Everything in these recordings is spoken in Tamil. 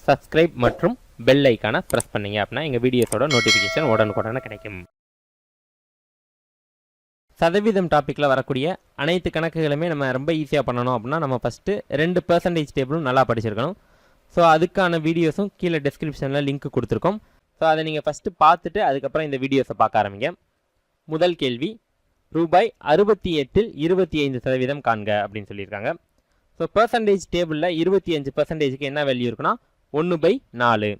சப்ஸ்கிரைப் மற்றும் பெல் ஐக்கானை ப்ரெஸ் பண்ணிங்க அப்படின்னா எங்கள் வீடியோஸோட நோட்டிஃபிகேஷன் உடனுக்குடனே கிடைக்கும். சதவீதம் டாப்பிக்கில் வரக்கூடிய அனைத்து கணக்குகளுமே நம்ம ரொம்ப ஈஸியாக பண்ணணும் அப்படின்னா நம்ம ஃபஸ்ட்டு 2% டேபிளும் நல்லா படிச்சிருக்கணும். ஸோ அதுக்கான வீடியோஸும் கீழே டிஸ்கிரிப்ஷனில் லிங்க் கொடுத்துருக்கோம். ஸோ அதை நீங்கள் ஃபஸ்ட்டு பார்த்துட்டு அதுக்கப்புறம் இந்த வீடியோஸை பார்க்க ஆரம்பிங்க. முதல் கேள்வி, ரூபாய் 68இல் 25% காண்க அப்படின்னு சொல்லியிருக்காங்க. ஸோ பர்சன்டேஜ் டேபிளில் 25%க்கு என்ன வேல்யூ இருக்குன்னா 1/4.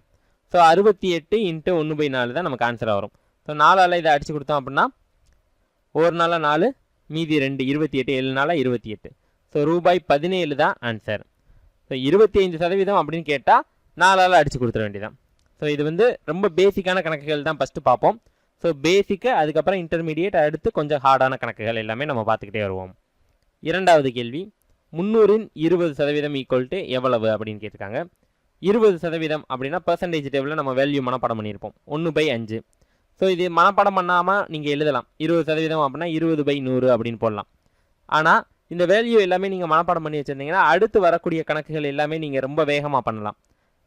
ஸோ 68 × 1/4 தான் நமக்கு ஆன்சராக வரும். ஸோ 4ஆல் இதை அடித்து கொடுத்தோம் அப்படின்னா ஒரு நாளாக 4 மீதி 2 28 7 நாளாக 28. ஸோ ரூபாய் 17 தான் ஆன்சர். ஸோ 25% அப்படின்னு கேட்டால் 4ஆல் அடித்து கொடுத்துட வேண்டியதான். ஸோ இது வந்து ரொம்ப பேசிக்கான கணக்குகள் தான் ஃபஸ்ட்டு பார்ப்போம். ஸோ பேசிக்கு, அதுக்கப்புறம் இன்டர்மீடியேட், அடுத்து கொஞ்சம் ஹார்டான கணக்குகள் எல்லாமே நம்ம பார்த்துக்கிட்டே வருவோம். இரண்டாவது கேள்வி, 300இன் 20% ஈக்குவல் டு எவ்வளவு அப்படின்னு கேட்டிருக்காங்க. 20% அப்படின்னா பர்சன்டேஜ் டேபிளில் நம்ம வேல்யூ மனப்பாடம் பண்ணியிருப்போம் 1/5. ஸோ இது மனப்பாடம் பண்ணாமல் நீங்கள் எழுதலாம். 20% அப்படின்னா 20/100 அப்படின்னு போடலாம். ஆனால் இந்த வேல்யூ எல்லாமே நீங்கள் மனப்பாடம் பண்ணி வச்சுருந்தீங்கன்னா அடுத்து வரக்கூடிய கணக்குகள் எல்லாமே நீங்கள் ரொம்ப வேகமாக பண்ணலாம்.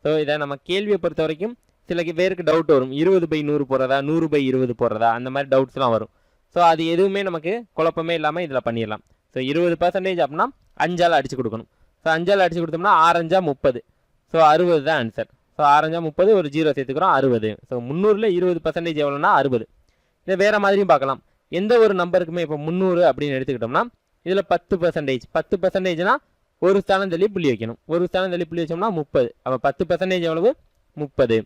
ஸோ இதை நம்ம கேள்வியை பொறுத்த வரைக்கும் சில பேருக்கு டவுட் வரும், 20/100 போடுறதா 100/20 போடுறதா, அந்த மாதிரி டவுட்ஸ்லாம் வரும். ஸோ அது எதுவுமே நமக்கு குழப்பமே இல்லாமல் இதில் பண்ணிடலாம். ஸோ 20% அப்படின்னா 5ஆல் அடித்து கொடுக்கணும். ஸோ 5ஆல் அடித்து கொடுத்தோம்னா 6 × 30. ஸோ 60 தான் ஆன்சர். ஸோ 6 × 30 ஒரு 0 சேர்த்துக்கிறோம் 60. ஸோ 300ல் 20% எவ்வளோனா 60. இதை வேறு மாதிரியும் பார்க்கலாம். எந்த ஒரு நம்பருக்குமே இப்போ 300 அப்படின்னு எடுத்துக்கிட்டோம்னா இதில் 10%னா ஒரு ஸ்தானம் தள்ளி புள்ளி வைக்கணும். ஒரு ஸ்தானம் தள்ளி புள்ளி வச்சோம்னா 30. அப்போ 10% எவ்வளவு 30.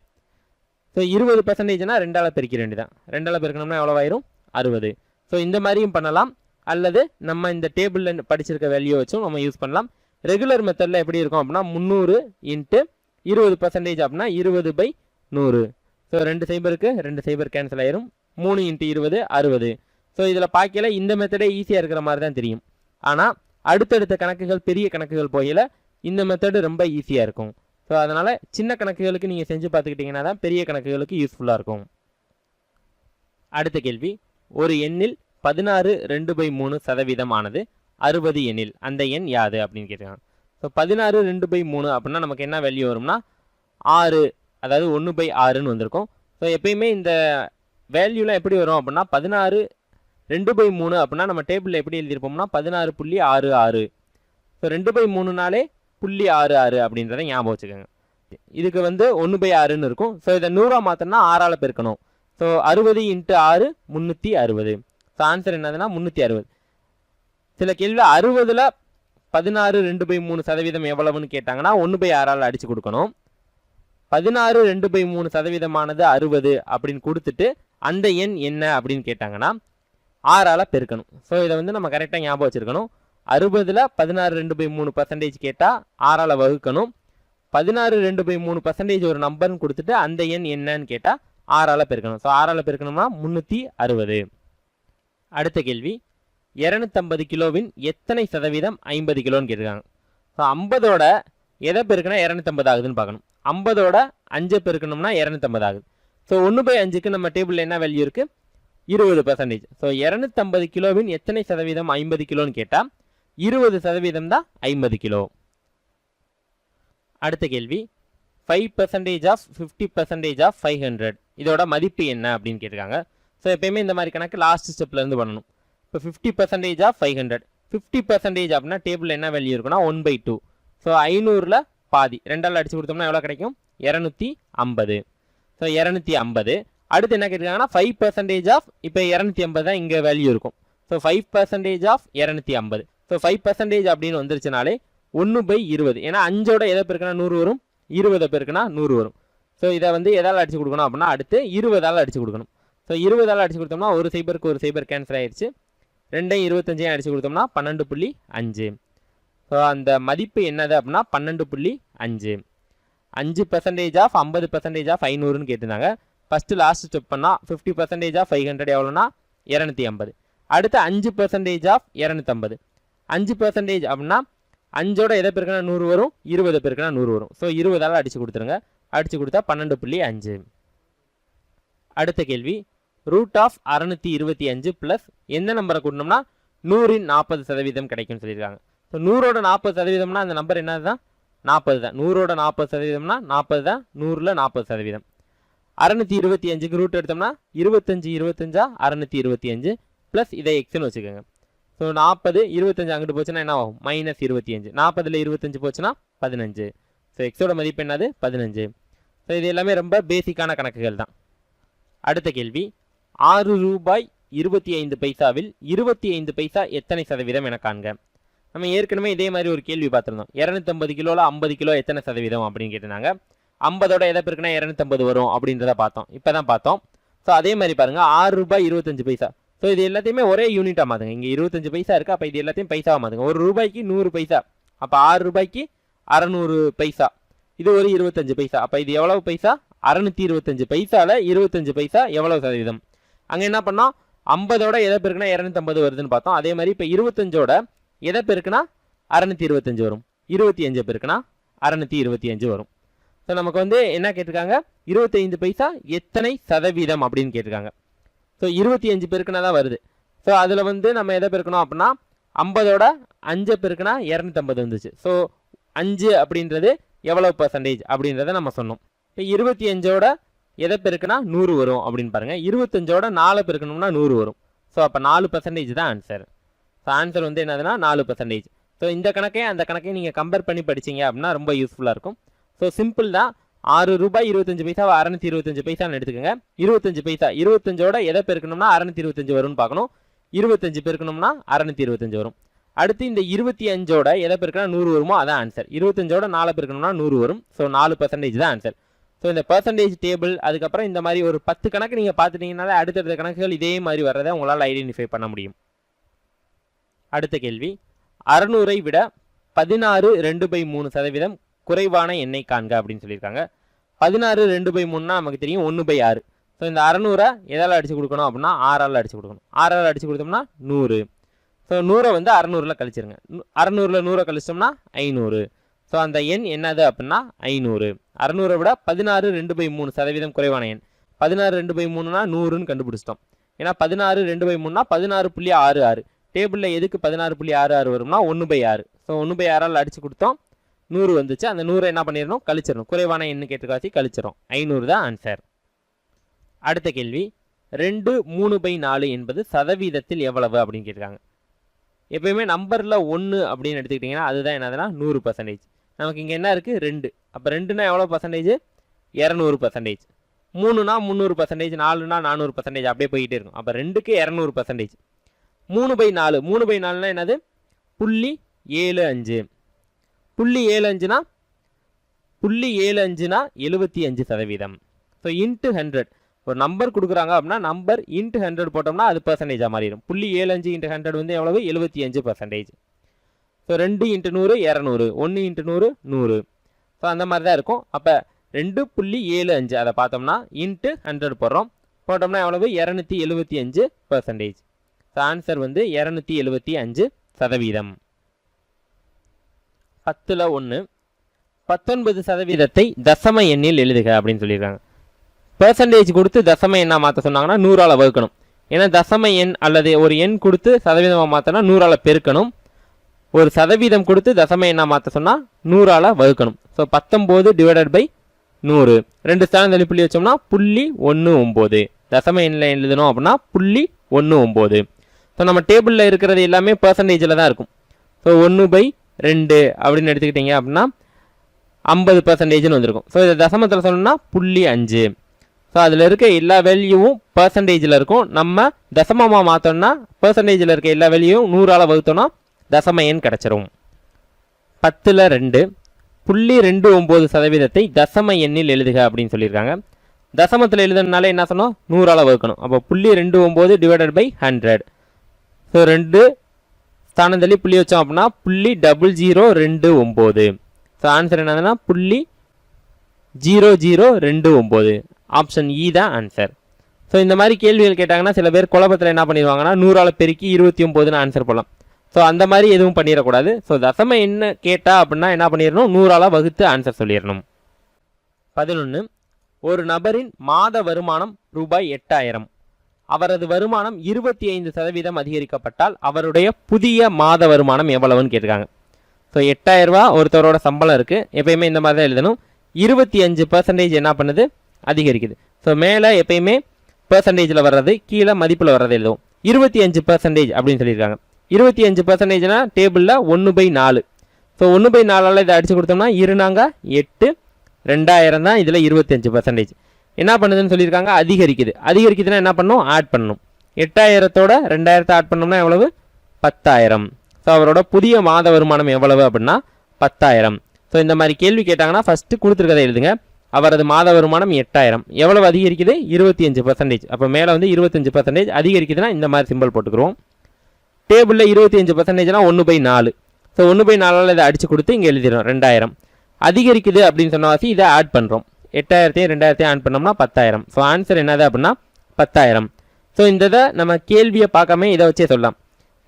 ஸோ 20%னா 2ஆல் பெருக்கிற வேண்டியதான். 2ஆல் பெருக்கணும்னா எவ்வளோ ஆயிரும் 60. ஸோ இந்த மாதிரியும் பண்ணலாம். அல்லது நம்ம இந்த டேபிளில் படிச்சிருக்க வேல்யூ வச்சும் நம்ம யூஸ் பண்ணலாம். ரெகுலர் மெத்தடில் எப்படி இருக்கும் அப்படின்னா 300 × 20% அப்படின்னா 20/100. ஸோ 2 சைபருக்கு 2 சைபர் கேன்சல் ஆயிரும். 3 × 20 60. ஸோ இதில் பார்க்கல இந்த மெத்தடே ஈஸியாக இருக்கிற மாதிரி தான் தெரியும். ஆனால் அடுத்தடுத்த கணக்குகள், பெரிய கணக்குகள் போகையில் இந்த மெத்தடு ரொம்ப ஈஸியாக இருக்கும். ஸோ அதனால் சின்ன கணக்குகளுக்கு நீங்கள் செஞ்சு பார்த்துக்கிட்டிங்கன்னா தான் பெரிய கணக்குகளுக்கு யூஸ்ஃபுல்லாக இருக்கும். அடுத்த கேள்வி, ஒரு எண்ணில் 16/2/3% ஆனது 60 எண்ணில் அந்த எண் யாது அப்படின்னு கேட்குறாங்க. ஸோ 16/2/3 அப்படின்னா நமக்கு என்ன வேல்யூ வரும்னா 6, அதாவது 1/6ன்னு வந்திருக்கும். ஸோ எப்பயுமே இந்த வேல்யூலாம் எப்படி வரும் அப்படின்னா 16/2/3 அப்படின்னா நம்ம டேபிளில் எப்படி எழுதியிருப்போம்னா 16.66. ஸோ 2/3னாலே 0.66 அப்படின்றத ஞாபகம் வச்சுக்கோங்க. இதுக்கு வந்து 1/6ன்னு இருக்கும். ஸோ இதை 100ஆக மாற்றினா 6ஆல் பெருக்கணும். ஸோ 60 × 6 360. ஸோ ஆன்சர் என்னதுன்னா 360. சில கேள்வி 60ல் 16/2/3% எவ்வளவுன்னு கேட்டாங்கன்னா 1/6ஆல் அடித்து கொடுக்கணும். 16/2/3% 60 அப்படின்னு கொடுத்துட்டு அந்த எண் என்ன அப்படின்னு கேட்டாங்கன்னா 6ஆல் பெருக்கணும். ஸோ இதை வந்து நம்ம கரெக்டாக ஞாபகம் வச்சுருக்கணும். 60ல் 16/2/3% கேட்டால் 6ஆல் வகுக்கணும். 16/2/3% ஒரு நம்பர்னு கொடுத்துட்டு அந்த எண் என்னன்னு கேட்டால் 6ஆல் பெருக்கணும். ஸோ 6ஆல் பெருக்கணும்னா 360. அடுத்த கேள்வி, 250 கிலோவின் எத்தனை சதவீதம் 50 கிலோன்னு கேட்டிருக்காங்க. ஸோ 50ஓட எதை பெருக்குனா 250 ஆகுதுன்னு பார்க்கணும். 50ஓட 5 பெருக்கணும்னா 250 ஆகுது. ஸோ 1/5க்கு நம்ம டேபிளில் என்ன வேல்யூ இருக்குது 20%. ஸோ 250 கிலோவின் எத்தனை சதவீதம் 50 கிலோன்னு கேட்டால் 20% தான் 50 கிலோ. அடுத்த கேள்வி, 5% ஆஃப் 50% ஆஃப் 500 இதோட மதிப்பு என்ன அப்படின்னு கேட்டிருக்காங்க. ஸோ எப்பயுமே இந்த மாதிரி கணக்கு லாஸ்ட் ஸ்டெப்லேருந்து பண்ணணும். இப்போ 50% ஆஃப் 500, 50% அப்படின்னா டேபிளில் என்ன வேல்யூ இருக்குன்னா 1/2. ஸோ 500ல் பாதி 2ஆல் அடித்து கொடுத்தோம்னா எவ்வளோ கிடைக்கும் 250. ஸோ 250. அடுத்து என்ன கேட்டிருக்காங்கன்னா 5% ஆஃப், இப்போ 250 தான் இங்கே வேல்யூ இருக்கும். So 5% of 250. ஸோ 5% அப்படின்னு வந்துருச்சுனாலே 1/20. ஏன்னா 5ஓட எதை பெருக்குனா 100 வரும், 20 பெருக்குனா 100 வரும். ஸோ இதை வந்து எதால் அடித்து கொடுக்கணும் அப்படின்னா அடுத்து 20ஆல் அடித்து கொடுக்கணும். ஸோ 20ஆல் அடித்து கொடுத்தோம்னா ஒரு சைபருக்கு ஒரு சைபர் கேன்சல் ஆயிடுச்சு. 2ஐயும் 25ஐயும் அடித்து கொடுத்தோம்னா 12.5. ஸோ அந்த மதிப்பு என்னது அப்படின்னா 12.5. 5% ஆஃப் 50% ஆஃப் 500ன்னு கேட்டிருந்தாங்க. ஃபஸ்ட்டு லாஸ்ட் ஸ்டெப் பண்ணால் 50% ஆஃப் 500 எவ்வளோனா 250. அடுத்து 5% ஆஃப் 250. 5% அப்படின்னா 5ஓட எதை பெருக்குனா 100 வரும், 20 பெருக்குனா 100 வரும். ஸோ 20ஆல் அடித்து கொடுத்துருங்க. அடித்து கொடுத்தா 12.5. அடுத்த கேள்வி, ரூட் ஆஃப் 625 ப்ளஸ் எந்த நம்பரை கூட்டணும்னா 100இன் 40% கிடைக்கும்னு சொல்லியிருக்காங்க. ஸோ 100ஓட 40%னா அந்த நம்பர் என்னது தான் 40 தான். 100ஓட 40% 40 தான். 100ல் 40%. 625க்கு ரூட் எடுத்தோம்னா 25 25 625 ப்ளஸ் இதை எக்ஸ்னு வச்சுக்கோங்க. ஸோ 40 25 அங்கிட்டு போச்சுன்னா என்ன ஆகும்? -25. 40ல் 25 போச்சுன்னா 15. ஸோ எக்ஸோட மதிப்பு என்னது? 15. ஸோ இது எல்லாமே ரொம்ப பேசிக்கான கணக்குகள் தான். அடுத்த கேள்வி, 6 ரூபாய் 25 பைசாவில் 25 பைசா எத்தனை சதவீதம் என காண்க. நம்ம ஏற்கனவே இதே மாதிரி ஒரு கேள்வி பார்த்துருந்தோம். 250 கிலோவில் 50 கிலோ எத்தனை சதவீதம் அப்படின்னு கேட்டிருந்தாங்க. 50ஓட எதை பெருக்குனா 250 வரும் அப்படின்றத பார்த்தோம். இப்போ தான் பார்த்தோம். ஸோ அதே மாதிரி பாருங்கள், 6 ரூபாய் 25 பைசா. ஸோ இது எல்லாத்தையுமே ஒரே யூனிட்டாக மாற்றுங்க. இங்கே 25 பைசா இருக்குது, அப்போ இது எல்லாத்தையும் பைசாவாக மாற்றுங்க. 1 ரூபாய்க்கு 100 பைசா, அப்போ 6 ரூபாய்க்கு 600 பைசா. இது ஒரு 25 பைசா, அப்போ இது எவ்வளவு பைசா? 625 பைசாவில் 25 பைசா எவ்வளவு சதவீதம்? அங்கே என்ன பண்ணோம்? 50ஓட எதை பெருக்குனா 250 வருதுன்னு பார்த்தோம். அதே மாதிரி இப்போ 25ஓட எதை பெருக்குனா 625 வரும். 25 பெருக்குனா 625 வரும். ஸோ நமக்கு வந்து என்ன கேட்டிருக்காங்க? 25 பைசா எத்தனை சதவீதம் அப்படின்னு கேட்டிருக்காங்க. ஸோ 25 பெருக்குனா தான் வருது. ஸோ அதில் வந்து நம்ம எதை பெருக்கணும் அப்படின்னா 50ஓட 5 பெருக்குனா 250 வந்துச்சு. ஸோ 5 அப்படின்றது எவ்வளவு பர்சன்டேஜ் அப்படின்றத நம்ம சொன்னோம். இப்போ 25ஓட எதை பெருக்குனா 100 வரும் அப்படின்னு பாருங்கள். 25ஓட 4 பெருக்கணும்னா 100 வரும். ஸோ அப்போ 4% தான் ஆன்சர். ஸோ ஆன்சர் வந்து என்னதுன்னா 4%. ஸோ இந்த கணக்கையும் அந்த கணக்கையும் நீங்கள் கம்பேர் பண்ணி படிச்சிங்க அப்படின்னா ரொம்ப யூஸ்ஃபுல்லாக இருக்கும். ஸோ சிம்பிள் தான். 6 ரூபாய் 25 பைசாவை 625 பைசான்னு எடுத்துக்கோங்க. 25 பைசா 25ஓட எதை பெருக்கணும்னா 625 வரும்னு பார்க்கணும். 25 பெருக்கணும்னா 625 வரும். அடுத்து இந்த 25ஓட எதை பெருக்கினா 100 வருமோ அதான் ஆன்சர். 25ஓட 4 பெருக்கணும்னா 100 வரும். ஸோ 4% தான் ஆன்சர். ஸோ இந்த பர்சன்டேஜ் டேபிள், அதுக்கப்புறம் இந்த மாதிரி ஒரு 10 கணக்கு நீங்கள் பார்த்துட்டீங்கனாலே அடுத்தடுத்த கணக்குகள் இதே மாதிரி வர்றதை உங்களால் ஐடென்டிஃபை பண்ண முடியும். அடுத்த கேள்வி, 600ஐ விட 16 2/3% குறைவான எண்ணை காண்க அப்படின்னு சொல்லியிருக்காங்க. 16 2/3னா நமக்கு தெரியும் 1/6. ஸோ இந்த 600 எதால் அடித்து கொடுக்கணும் அப்படின்னா 6ஆல் அடித்து கொடுக்கணும். 6ஆல் அடித்து கொடுத்தோம்னா 100. ஸோ 100 வந்து 600ல் கழிச்சிருங்க. 600ல் 100 கழிச்சிட்டோம்னா 500. ஸோ அந்த எண் என்னது அப்படின்னா 500. 600 விட 16 2/3% குறைவான எண். 16 2/3னா 100ன்னு கண்டுபிடிச்சிட்டோம். ஏன்னா 16 2/3னா 16.66. டேபிளில் எதுக்கு 16.66 வரும்னா 1/6. ஸோ 1/6ஆல் அடித்து கொடுத்தோம், 100 வந்துச்சு. அந்த 100 என்ன பண்ணிடணும்? கழிச்சிடணும். குறைவான எண்ணு கேட்டுக்காசி கழிச்சிடும். 500 தான் ஆன்சர். அடுத்த கேள்வி, 2/3/4 என்பது சதவீதத்தில் எவ்வளவு அப்படின்னு கேட்டிருக்காங்க. எப்பயுமே நம்பரில் 1 அப்படின்னு எடுத்துக்கிட்டிங்கன்னா அதுதான் என்னதுன்னா 100%. நமக்கு இங்கே என்ன இருக்குது? 2. அப்போ 2னா எவ்வளோ பர்சன்டேஜ்? 200%. 3னா 300%, 4னா 400%, அப்படியே போய்கிட்டே இருக்கும். அப்போ 2க்கு 200%. 3/4 3/4னா என்னது? 0.75. 0.75னா 75%. So into 100. ஒரு நம்பர் கொடுக்குறாங்க அப்படின்னா நம்பர் இன்ட்டு 100 போட்டோம்னா அது பர்சன்டேஜாக மாறிடும். 0.75 × 100 வந்து எவ்வளவு? 75%. ஸோ 2 × 100 200, 1 × 100 100. ஸோ அந்த மாதிரி தான் இருக்கும். அப்போ 2.75 அதை பார்த்தோம்னா இன்ட்டு 100 போடுறோம். போட்டோம்னா எவ்வளவு? 275%. ஸோ ஆன்சர் வந்து 275%. 10ல் 1 19% தசம எண்ணில் எழுதுக அப்படின்னு சொல்லியிருக்காங்க. பெர்சன்டேஜ் கொடுத்து தசம எண்ணாக மாற்ற சொன்னாங்கன்னா 100ஆல் வகுக்கணும். ஏன்னா தசம எண் அல்லது ஒரு எண் கொடுத்து சதவீதமாக மாற்றினா 100ஆல் பெருக்கணும். ஒரு சதவீதம் கொடுத்து தசம எண்ணாக மாற்ற சொன்னால் 100ஆல் வகுக்கணும். ஸோ 19/100. 2 ஸ்தானம் தள்ளி புள்ளி வச்சோம்னா 0.19. தசம எண்ணில் எழுதணும் அப்படின்னா 0.19. ஸோ நம்ம டேபிளில் இருக்கிறது எல்லாமே பெர்சன்டேஜில் தான் இருக்கும். ஸோ 1/2 அப்படின்னு எடுத்துக்கிட்டீங்க அப்படின்னா 50%ன்னு வந்திருக்கும். ஸோ இதை தசமத்தில் சொல்லணும்னா 0.5. ஸோ அதில் இருக்க எல்லா வேல்யூவும் பர்சன்டேஜில் இருக்கும். நம்ம தசமமாக மாற்றோம்னா பர்சன்டேஜில் இருக்க எல்லா வேல்யூவும் 100ஆல் வகுத்தோம்னா தசம எண் கிடச்சிரும். 10ல் 2 0.29% தசம எண்ணில் எழுதுக அப்படின்னு சொல்லியிருக்காங்க. தசமத்தில் எழுதுனாலே என்ன சொன்னோம்? 100ஆல் வகுக்கணும். அப்போ 0.29/100. ஸோ 2 ஸ்தானம் தள்ளி புள்ளி வச்சோம் அப்படின்னா 0.0029. ஸோ ஆன்சர் என்னதுன்னா 0.0029. ஆப்ஷன் இ தான் ஆன்சர். ஸோ இந்த மாதிரி கேள்விகள் கேட்டாங்கன்னா சில பேர் குழப்பத்தில் என்ன பண்ணிடுவாங்கன்னா 100ஆல் பெருக்கி 29ன்னு ஆன்சர் போடலாம். ஸோ அந்த மாதிரி எதுவும் பண்ணிடக்கூடாது. ஸோ தசம என்ன கேட்டா அப்படின்னா என்ன பண்ணிடணும்? 100ஆல் வகுத்து ஆன்சர் சொல்லிடணும். 11 ஒரு நபரின் மாத வருமானம் ரூபாய் 8000. அவரது வருமானம் 25% அதிகரிக்கப்பட்டால் அவருடைய புதிய மாத வருமானம் எவ்வளவுன்னு கேட்டிருக்காங்க. ஸோ 8000 ரூபா ஒருத்தரோட சம்பளம் இருக்குது, எப்பயுமே இந்த மாதிரி தான் எழுதணும். 25% என்ன பண்ணுது, அதிகரிக்குது. ஸோ மேலே எப்பயுமே பெர்சன்டேஜில் வர்றது, கீழே மதிப்பில் வர்றது எழுதுவோம். 25% அப்படின்னு சொல்லியிருக்காங்க. 25%னா டேபிளில் 1/4. ஸோ 1/4 இதை அடித்து கொடுத்தோம்னா 2×8 2000 தான். இதில் 25% என்ன பண்ணுதுன்னு சொல்லியிருக்காங்க, அதிகரிக்குது. அதிகரிக்குதுன்னா என்ன பண்ணணும், ஆட் பண்ணணும். 8000தோட 2000 ஆட் பண்ணோம்னா எவ்வளவு, 10000. ஸோ அவரோட புதிய மாத வருமானம் எவ்வளவு அப்படின்னா 10000. ஸோ இந்த மாதிரி கேள்வி கேட்டாங்கன்னா ஃபஸ்ட்டு கொடுத்துருக்கதை எழுதுங்க. அவரது மாத வருமானம் 8000, எவ்வளவு அதிகரிக்குது, 25%. அப்போ மேலே வந்து 25% அதிகரிக்குதுன்னா இந்த மாதிரி சிம்பிள் போட்டுக்கிறோம். டேபிளில் 25%னா 1/4. ஸோ 1/4 இதை அடித்து கொடுத்து இங்கே எழுதிடும் 2000. அதிகரிக்குது அப்படின்னு சொன்னவாசி இதை ஆட் பண்ணுறோம். 8000ஐயும் 2000ஐயும் ஆட் பண்ணோம்னா 10000. ஸோ ஆன்சர் என்னது அப்படின்னா 10000. ஸோ இந்த இதை நம்ம கேள்வியை பார்க்காம இதை வச்சே சொல்லலாம்.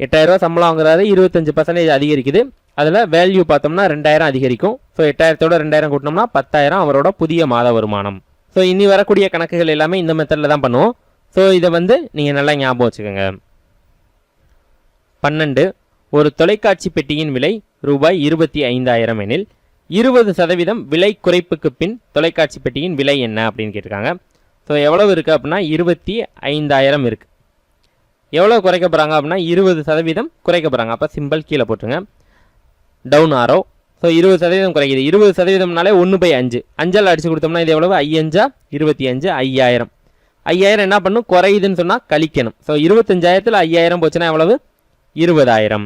8000 ரூபா சம்பளம் வாங்குறாரு, 25% அதிகரிக்குது. அதில் வேல்யூ பார்த்தோம்னா 2000 அதிகரிக்கும். ஸோ 8000தோட 2000 கூட்டினோம்னா 10000 அவரோட புதிய மாத வருமானம். ஸோ இனி வரக்கூடிய கணக்குகள் எல்லாமே இந்த மெத்தடில் தான் பண்ணுவோம். ஸோ இதை வந்து நீங்கள் நல்லா ஞாபகம் வச்சுக்கோங்க. 12. ஒரு தொலைக்காட்சி பெட்டியின் விலை ரூபாய் 25,000 எனில் 20% விலை குறைப்புக்கு பின் தொலைக்காட்சி பெட்டியின் விலை என்ன அப்படின்னு கேட்டிருக்காங்க. ஸோ எவ்வளவு இருக்குது அப்படின்னா 25,000 இருக்குது. எவ்வளோ குறைக்க போகிறாங்க அப்படின்னா 20% குறைக்க போகிறாங்க. அப்போ சிம்பிள் கீழே போட்டுருங்க, டவுன் ஆரோ. ஸோ 20% குறைக்குது. 20%னாலே 1/5. 5ஆல் அடித்து கொடுத்தோம்னா இது எவ்வளவு, 5×5 25, 5000. 5000 என்ன பண்ணும், குறையுதுன்னு சொன்னால் கழிக்கணும். ஸோ 25,000ல் 5000 போச்சுன்னா எவ்வளவு, 20,000.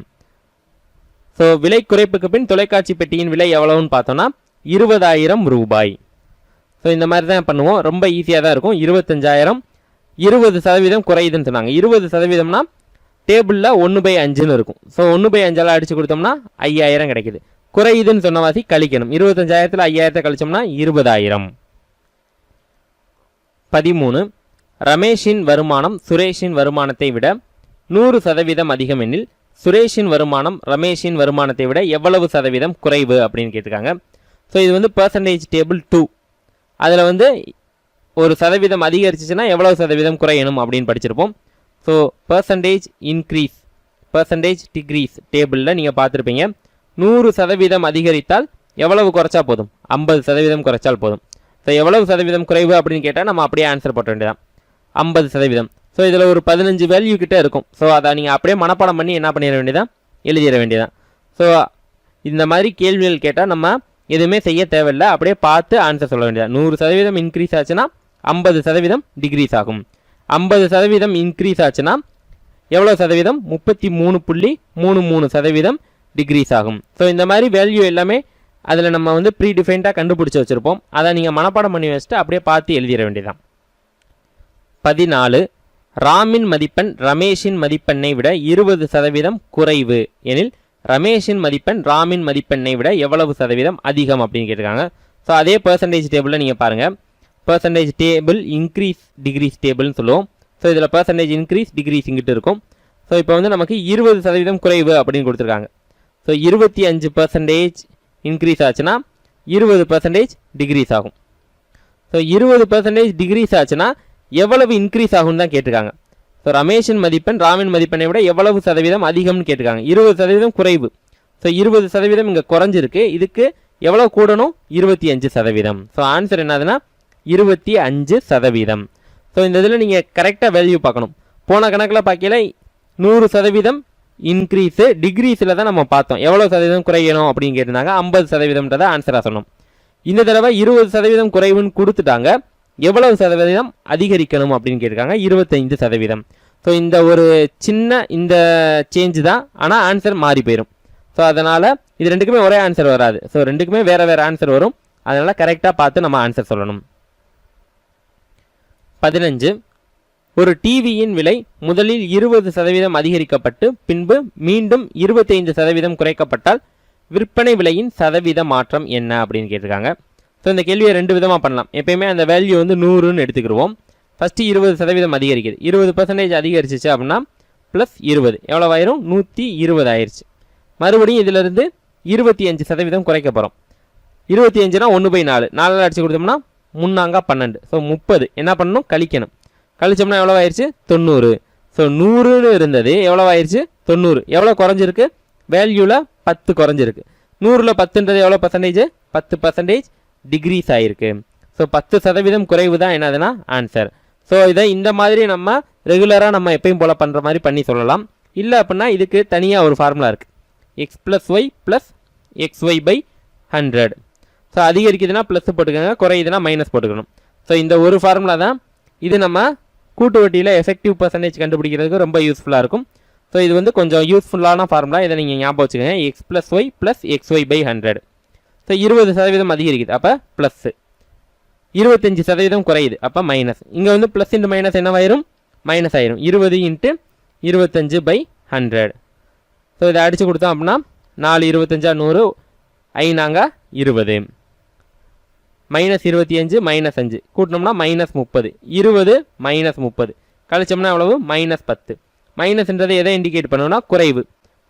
ஸோ விலை குறைப்புக்கு பின் தொலைக்காட்சி பெட்டியின் விலை எவ்வளவுன்னு பார்த்தோம்னா 20,000 ரூபாய். ஸோ இந்த மாதிரி தான் பண்ணுவோம், ரொம்ப ஈஸியாக தான் இருக்கும். 25,000 20% குறையுதுன்னு சொன்னாங்க. 20%னா டேபிளில் 1/5ன்னு இருக்கும். ஸோ 1/5ஆல் அடித்து கொடுத்தோம்னா 5000 கிடைக்குது. குறையுதுன்னு சொன்னவாசி கழிக்கணும். 25,000ல் 5000 கழிச்சோம்னா 20,000. 13. ரமேஷின் வருமானம் சுரேஷின் வருமானத்தை விட 100% அதிகம் எனில் சுரேஷின் வருமானம் ரமேஷின் வருமானத்தை விட எவ்வளவு சதவீதம் குறைவு அப்படின்னு கேட்டிருக்காங்க. ஸோ இது வந்து பர்சன்டேஜ் டேபிள் 2. அதில் வந்து ஒரு சதவீதம் அதிகரிச்சிச்சுன்னா எவ்வளவு சதவீதம் குறையணும் அப்படின்னு படிச்சிருப்போம். So percentage increase percentage degrees டேபிளில் நீங்கள் பார்த்துருப்பீங்க. 100% அதிகரித்தால் எவ்வளவு குறைச்சா போதும், 50% குறைச்சால் போதும். ஸோ எவ்வளவு சதவீதம் குறைவு அப்படின்னு கேட்டால் நம்ம அப்படியே ஆன்சர் போட்ட வேண்டியதான், 50%. ஸோ இதில் ஒரு 15 வேல்யூ கிட்டே இருக்கும். ஸோ அதை நீங்கள் அப்படியே மனப்பாடம் பண்ணி என்ன பண்ணிட வேண்டியதான், எழுதிட வேண்டியதான். ஸோ இந்த மாதிரி கேள்விகள் கேட்டால் நம்ம எதுவுமே செய்ய தேவையில்லை, அப்படியே பார்த்து ஆன்சர் சொல்ல வேண்டியதான். 100% இன்க்ரீஸ் ஆச்சுன்னா 50% டிக்ரீஸ் ஆகும். 50% இன்க்ரீஸ் ஆச்சுன்னா எவ்வளோ சதவீதம், 33.33% டிக்ரீஸ் ஆகும். ஸோ இந்த மாதிரி வேல்யூ எல்லாமே அதில் நம்ம வந்து ப்ரீ டிஃபைன்டாக கண்டுபிடிச்சி வச்சுருப்போம். அதை நீங்கள் மனப்பாடம் பண்ணி வச்சுட்டு அப்படியே பார்த்து எழுதிட வேண்டியதான். 14. ராமின் மதிப்பெண் ரமேஷின் மதிப்பெண்ணை விட 20% குறைவு எனில் ரமேஷின் மதிப்பெண் ராமின் மதிப்பெண்ணை விட எவ்வளவு சதவீதம் அதிகம் அப்படின்னு கேட்டிருக்காங்க. ஸோ அதே பர்சன்டேஜ் டேபிளில் நீங்கள் பாருங்கள், பர்சன்டேஜ் டேபிள் இன்க்ரீஸ் டிக்ரீஸ் டேபிள்னு சொல்லுவோம். ஸோ இதில் பர்சன்டேஜ் இன்க்ரீஸ் டிக்ரீஸ் இங்கிட்டு இருக்கும். ஸோ இப்போ வந்து நமக்கு 20% குறைவு அப்படின்னு கொடுத்துருக்காங்க. ஸோ 25% இன்க்ரீஸ் ஆச்சுன்னா 20% டிக்ரீஸ் ஆகும். ஸோ 20% டிக்ரீஸ் ஆச்சுன்னா எவ்வளவு இன்க்ரீஸ் ஆகும்னு தான் கேட்டிருக்காங்க. ஸோ ரமேஷின் மதிப்பெண் ராமின் மதிப்பெண்ணை விட எவ்வளவு சதவீதம் அதிகம்னு கேட்டிருக்காங்க. 20% குறைவு. ஸோ 20% இங்கே குறைஞ்சிருக்கு, இதுக்கு எவ்வளோ கூடணும், 25%. ஸோ ஆன்சர் என்னதுன்னா 25%. ஸோ இந்த இதில் நீங்கள் கரெக்டாக வேல்யூ பார்க்கணும். போன கணக்கில் பார்க்கல 100% இன்க்ரீஸு டிக்ரீஸில் தான் நம்ம பார்த்தோம். எவ்வளோ சதவீதம் குறையணும் அப்படின்னு கேட்டிருந்தாங்க, 50%ன்றதை ஆன்சராக சொன்னோம். இந்த தடவை 20% குறைவுன்னு கொடுத்துட்டாங்க, எவ்வளவு சதவீதம் அதிகரிக்கணும் அப்படின்னு கேட்டிருக்காங்க, 25%. ஸோ இந்த ஒரு சின்ன இந்த சேஞ்சு தான், ஆனால் ஆன்சர் மாறி போயிடும். ஸோ அதனால் இது ரெண்டுக்குமே ஒரே ஆன்சர் வராது. ஸோ ரெண்டுக்குமே வேறு வேறு ஆன்சர் வரும். அதனால் கரெக்டாக பார்த்து நம்ம ஆன்சர் சொல்லணும். 15. ஒரு டிவியின் விலை முதலில் 20% அதிகரிக்கப்பட்டு பின்பு மீண்டும் 25% குறைக்கப்பட்டால் விற்பனை விலையின் சதவீத மாற்றம் என்ன அப்படின்னு கேட்டிருக்காங்க. ஸோ இந்த கேள்வியை ரெண்டு விதமாக பண்ணலாம். எப்பயுமே அந்த வேல்யூ வந்து 100ன்னு எடுத்துக்கிடுவோம். ஃபஸ்ட்டு 20% அதிகரிக்குது, 20% அதிகரிச்சிச்சு அப்படின்னா ப்ளஸ் 20 எவ்வளோ ஆயிரும், 120 ஆயிடுச்சு. மறுபடியும் இதிலிருந்து 25% குறைக்க போகிறோம். 25னா 1/4, 4 அடிச்சு கொடுத்தோம்னா 3×12. ஸோ 30 என்ன பண்ணணும், கழிக்கணும். கழிச்சோம்னா எவ்வளோ ஆயிடுச்சு, 90. ஸோ 100ன்னு இருந்தது எவ்வளோ ஆயிடுச்சு, 90. எவ்வளோ குறைஞ்சிருக்கு, வேல்யூவில் 10 குறைஞ்சிருக்கு. 100ல் 10ன்றது எவ்வளோ பர்சன்டேஜ்? 10% டிக்ரீஸ் ஆகிருக்கு. ஸோ 10% குறைவு தான் என்னதுன்னா ஆன்சர். ஸோ இதை இந்த மாதிரி நம்ம ரெகுலராக நம்ம எப்பயும் போல் பண்ணுற மாதிரி பண்ணி சொல்லலாம். இல்லை அப்படின்னா இதுக்கு தனியாக ஒரு ஃபார்முலா இருக்குது. x + y + xy/100. So அதிகரிக்குதுன்னா plus போட்டுக்கோங்க, குறையுதுன்னா மைனஸ் போட்டுக்கணும். ஸோ இந்த ஒரு ஃபார்முலா தான் இது நம்ம கூட்டு வட்டியில் எஃபெக்டிவ் பர்சன்டேஜ் கண்டுபிடிக்கிறதுக்கு ரொம்ப யூஸ்ஃபுல்லாக இருக்கும். ஸோ இது வந்து கொஞ்சம் யூஸ்ஃபுல்லான ஃபார்முலா. இதை நீங்கள் ஞாபகம் வச்சுக்கோங்க. x + y + xy/100. ஸோ 20% அதிகரிக்குது, அப்போ ப்ளஸ். 25% குறையுது, அப்போ மைனஸ். இங்கே வந்து ப்ளஸ் இன்ட்டு மைனஸ் என்னவாயிரும்? மைனஸ் ஆயிரும். 20 × 25/100. ஸோ இதை அடித்து கொடுத்தோம் அப்படின்னா 4 25 100, 5 20. -25 -5 கூட்டினோம்னா -30. 20 -30 கழிச்சோம்னா எவ்வளவு? -10. மைனஸ்ன்றது எதை இண்டிகேட் பண்ணுவோம்னா குறைவு.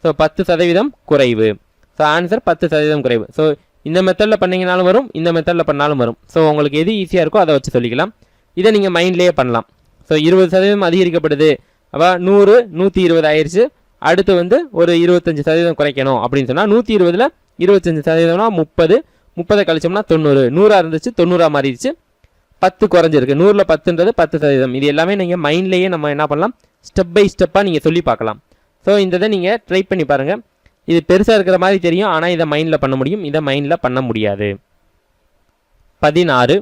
ஸோ 10% குறைவு. ஸோ ஆன்சர் 10% குறைவு. ஸோ இந்த மெத்தடில் பண்ணிங்கனாலும் வரும், இந்த மெத்தடில் பண்ணாலும் வரும். ஸோ உங்களுக்கு எது ஈஸியாக இருக்கோ அதை வச்சு சொல்லிக்கலாம். இதை நீங்கள் மைண்ட்லேயே பண்ணலாம். ஸோ 20% அதிகரிக்கப்படுது, அப்போ 100 120 ஆயிடுச்சு. அடுத்து வந்து ஒரு 25% குறைக்கணும் அப்படின்னு சொன்னால் 120ல் 25%னா 30. 30 கழிச்சோம்னா 90. 100 இருந்துச்சு 90 மாறிடுச்சு. 10 குறைஞ்சிருக்கு. 100ல் 10ன்றது 10%. இது எல்லாமே நீங்கள் மைண்ட்லேயே நம்ம என்ன பண்ணலாம், ஸ்டெப் பை ஸ்டெப்பாக நீங்கள் சொல்லி பார்க்கலாம். ஸோ இந்த இதை நீங்கள் ட்ரை பண்ணி பாருங்கள். இது பெருசாக இருக்கிற மாதிரி தெரியும், ஆனால் இதை மைண்டில் பண்ண முடியும், இதை மைண்டில் பண்ண முடியாது. 16.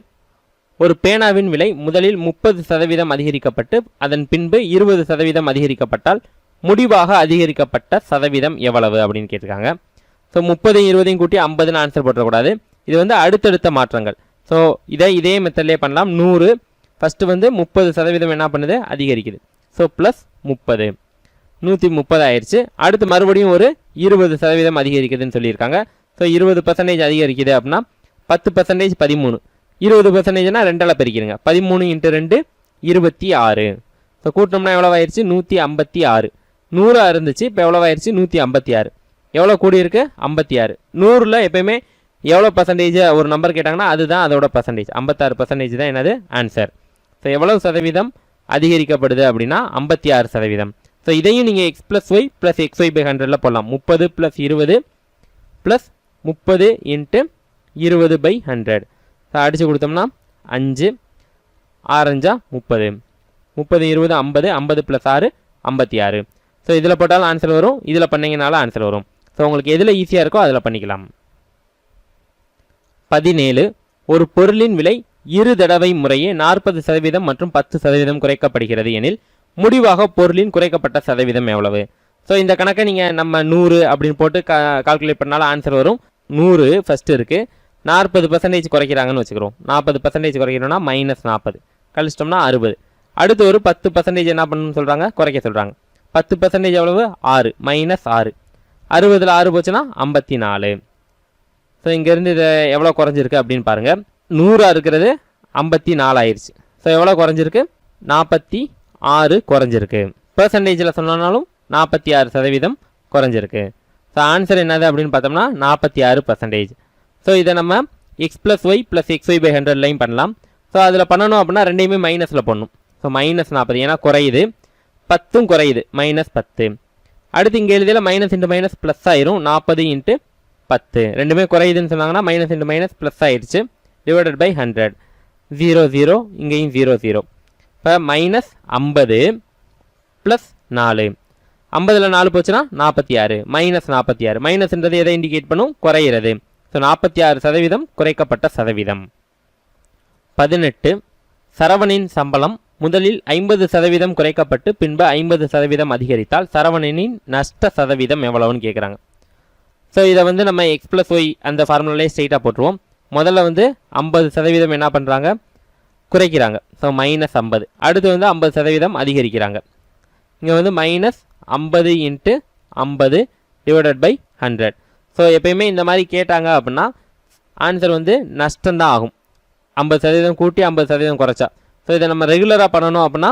ஒரு பேனாவின் விலை முதலில் 30% அதிகரிக்கப்பட்டு அதன் பின்பு 20% அதிகரிக்கப்பட்டால் முடிவாக அதிகரிக்கப்பட்ட சதவீதம் எவ்வளவு அப்படின்னு கேட்டிருக்காங்க. ஸோ 30 20 கூட்டி 50ன்னு ஆன்சர் போட்டக்கூடாது. இது வந்து அடுத்தடுத்த மாற்றங்கள். ஸோ இதே மெத்தட்லேயே பண்ணலாம். 100 ஃபஸ்ட்டு வந்து 30% என்ன பண்ணுது? அதிகரிக்குது. ஸோ ப்ளஸ் 30, 130 ஆயிடுச்சு. அடுத்து மறுபடியும் ஒரு 20% அதிகரிக்குதுன்னு சொல்லியிருக்காங்க. ஸோ 20% அதிகரிக்குது அப்படின்னா 10% 13. 20%னா 2ஆல் பெருக்கிடுங்க. 13 × 2 26. ஸோ கூட்டினோம்னா எவ்வளோ ஆயிடுச்சு? 156. 100 இருந்துச்சு, இப்போ எவ்வளோ ஆயிடுச்சு? 156. எவ்வளோ கூடியிருக்கு? 56. 100ல் எப்பயுமே எவ்வளோ பர்சன்டேஜ் ஒரு நம்பர் கேட்டாங்கன்னா அதுதான் அதோட பர்சன்டேஜ். 56% தான் என்னது ஆன்சர். ஸோ எவ்வளவு சதவீதம் அதிகரிக்கப்படுது அப்படின்னா 56%. ஸோ இதையும் நீங்கள் x + y + xy/100ல் போடலாம். 30 + 20 + 30 × 20/100. ஸோ அடித்து கொடுத்தோம்னா 5 6 30. 30 20 50. 50 + 6 56. ஸோ இதில் போட்டாலும் ஆன்சர் வரும், இதில் பண்ணிங்கனாலும் ஆன்சர் வரும். ஸோ உங்களுக்கு எதில் ஈஸியாக இருக்கோ அதில் பண்ணிக்கலாம். 17. ஒரு பொருளின் விலை இரு தடவை முறையே 40% மற்றும் 10% குறைக்கப்படுகிறது எனில் முடிவாக பொருளின் குறைக்கப்பட்ட சதவீதம் எவ்வளவு? ஸோ இந்த கணக்கை நீங்கள் நம்ம 100 அப்படின்னு போட்டு கால்குலேட் பண்ணாலும் ஆன்சர் வரும். 100 ஃபஸ்ட்டு இருக்குது, 40% குறைக்கிறாங்கன்னு வச்சுக்கிறோம். 40% குறைக்கிறோம்னா -40 கழிச்சிட்டோம்னா 60. அடுத்து ஒரு 10% என்ன பண்ணணும்னு சொல்கிறாங்க? குறைக்க சொல்கிறாங்க. 10% எவ்வளவு? 6 -6. 60ல் 6 போச்சுன்னா 54. ஸோ இங்கேருந்து இதை எவ்வளோ குறைஞ்சிருக்கு அப்படின்னு பாருங்கள். 100 இருக்கிறது 54 ஆயிடுச்சு. ஸோ எவ்வளோ குறைஞ்சிருக்கு? 46 குறைஞ்சிருக்கு. பெர்சன்டேஜில் சொன்னாலும் 46% குறைஞ்சிருக்கு. ஸோ ஆன்சர் என்னது அப்படின்னு பார்த்தோம்னா 46%. ஸோ இதை நம்ம x + y + xy/100லையும் பண்ணலாம். ஸோ அதில் பண்ணணும் அப்படின்னா ரெண்டையுமே மைனஸில் பண்ணணும். ஸோ -40 ஏன்னா குறையுது, 10 குறையுது, -10. அடுத்து இங்கே எழுதியில் மைனஸ் இன்ட்டு மைனஸ் ப்ளஸ் ஆயிரும். 40 × 10 ரெண்டுமே குறையுதுன்னு சொன்னாங்கன்னா மைனஸ் இன்ட்டு மைனஸ் ப்ளஸ் ஆயிடுச்சு. /100. 0 0 இங்கேயும் 0 0. இப்போ -50 + 4. 50ல் 4 போச்சுன்னா 46. -46. மைனஸ்ன்றது எதை இண்டிகேட் பண்ணும்? குறையிறது. ஸோ 46% குறைக்கப்பட்ட சதவீதம். 18. சரவணின் சம்பளம் முதலில் 50% குறைக்கப்பட்டு பின்பு 50% அதிகரித்தால் சரவணனின் நஷ்ட சதவீதம் எவ்வளவுன்னு கேட்குறாங்க. ஸோ இதை வந்து நம்ம x + y அந்த ஃபார்முலாலே ஸ்ட்ரெயிட்டாக போட்டுருவோம். முதல்ல வந்து 50% என்ன பண்ணுறாங்க? குறைக்கிறாங்க. ஸோ -50. அடுத்து வந்து 50% அதிகரிக்கிறாங்க. இங்கே வந்து -50 × 50 /100. ஸோ எப்பயுமே இந்த மாதிரி கேட்டாங்க அப்படின்னா ஆன்சர் வந்து நஷ்டம்தான் ஆகும். 50% கூட்டி 50% குறைச்சா. ஸோ இதை நம்ம ரெகுலராக பண்ணணும் அப்படின்னா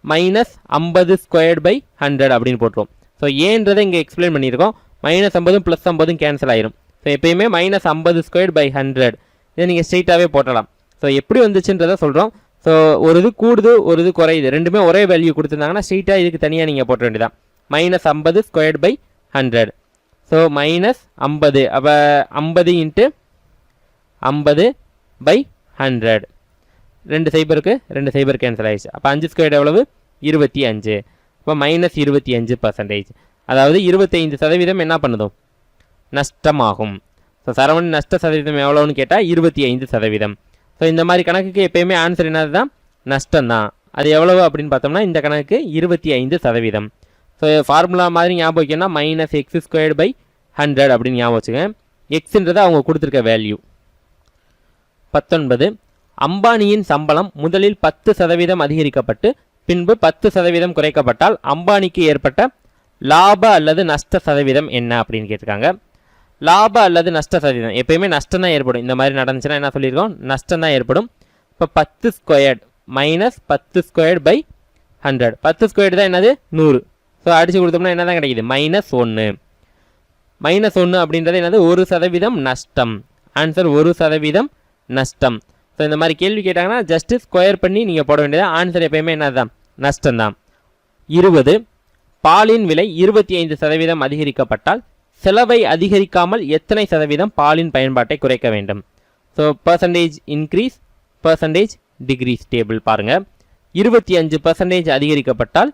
-50² அப்படின்னு போட்டுருவோம். ஸோ ஏன்றதை இங்கே எக்ஸ்பிளைன் பண்ணியிருக்கோம். -50 + 50 கேன்சல் ஆயிரும். ஸோ எப்பயுமே -50² இதை நீங்கள் ஸ்ட்ரெயிட்டாகவே போட்டலாம். ஸோ எப்படி வந்துச்சுன்றதை சொல்கிறோம். ஸோ ஒரு இது கூடுது, ஒரு இது குறையுது, ரெண்டுமே ஒரே வேல்யூ கொடுத்துருந்தாங்கன்னா ஸ்ட்ரெயிட்டாக இதுக்கு தனியாக நீங்கள் போட்ட வேண்டியதான். -50² /100. ஸோ -50. அப்போ 50 × 50/100. 2 0க்கு 2 0 கேன்சல் ஆயிடுச்சு. அப்போ 5² எவ்வளவு? 25. இப்போ -25%. அதாவது 25% என்ன பண்ணுதும்? நஷ்டமாகும். ஸோ சரவணன் நஷ்ட சதவீதம் எவ்வளோன்னு கேட்டால் 25%. ஸோ இந்த மாதிரி கணக்குக்கு எப்பயுமே ஆன்சர் என்னது தான்? நஷ்டம் தான். அது எவ்வளவு அப்படின்னு பார்த்தோம்னா இந்த கணக்கு 25%. ஸோ ஃபார்முலா மாதிரி ஞாபகம் வைக்கணும்னா -x²/100 அப்படின்னு ஞாபகம் வச்சுங்க. எக்ஸ்ன்றது அவங்க கொடுத்துருக்க வேல்யூ. 19. அம்பானியின் சம்பளம் முதலில் 10% அதிகரிக்கப்பட்டு பின்பு 10% குறைக்கப்பட்டால் அம்பானிக்கு ஏற்பட்ட லாப அல்லது நஷ்ட சதவீதம் என்ன அப்படின்னு கேட்டிருக்காங்க. லாப அல்லது நஷ்ட சதவீதம் எப்பயுமே நஷ்டம் தான் ஏற்படும். இந்த மாதிரி நடந்துச்சுன்னா என்ன சொல்லியிருக்கோம்? நஷ்டம் தான் ஏற்படும். இப்போ 10² -10²/100. 10² தான் என்னது? 100. ஸோ அடித்து கொடுத்தோம்னா என்ன தான் கிடைக்குது? -1. -1 அப்படின்றது என்னது? 1% நஷ்டம். ஆன்சர் 1% நஷ்டம். ஸோ இந்த மாதிரி கேள்வி கேட்டாங்கன்னா ஜஸ்ட்டு ஸ்கொயர் பண்ணி நீங்கள் போட வேண்டியது. ஆன்சர் எப்பயுமே என்ன தான்? நஷ்டம் தான். 20. பாலின் விலை 25% அதிகரிக்கப்பட்டால் செலவை அதிகரிக்காமல் எத்தனை சதவீதம் பாலின் பயன்பாட்டை குறைக்க வேண்டும்? So percentage increase, percentage degrees table பாருங்கள். 25% அதிகரிக்கப்பட்டால்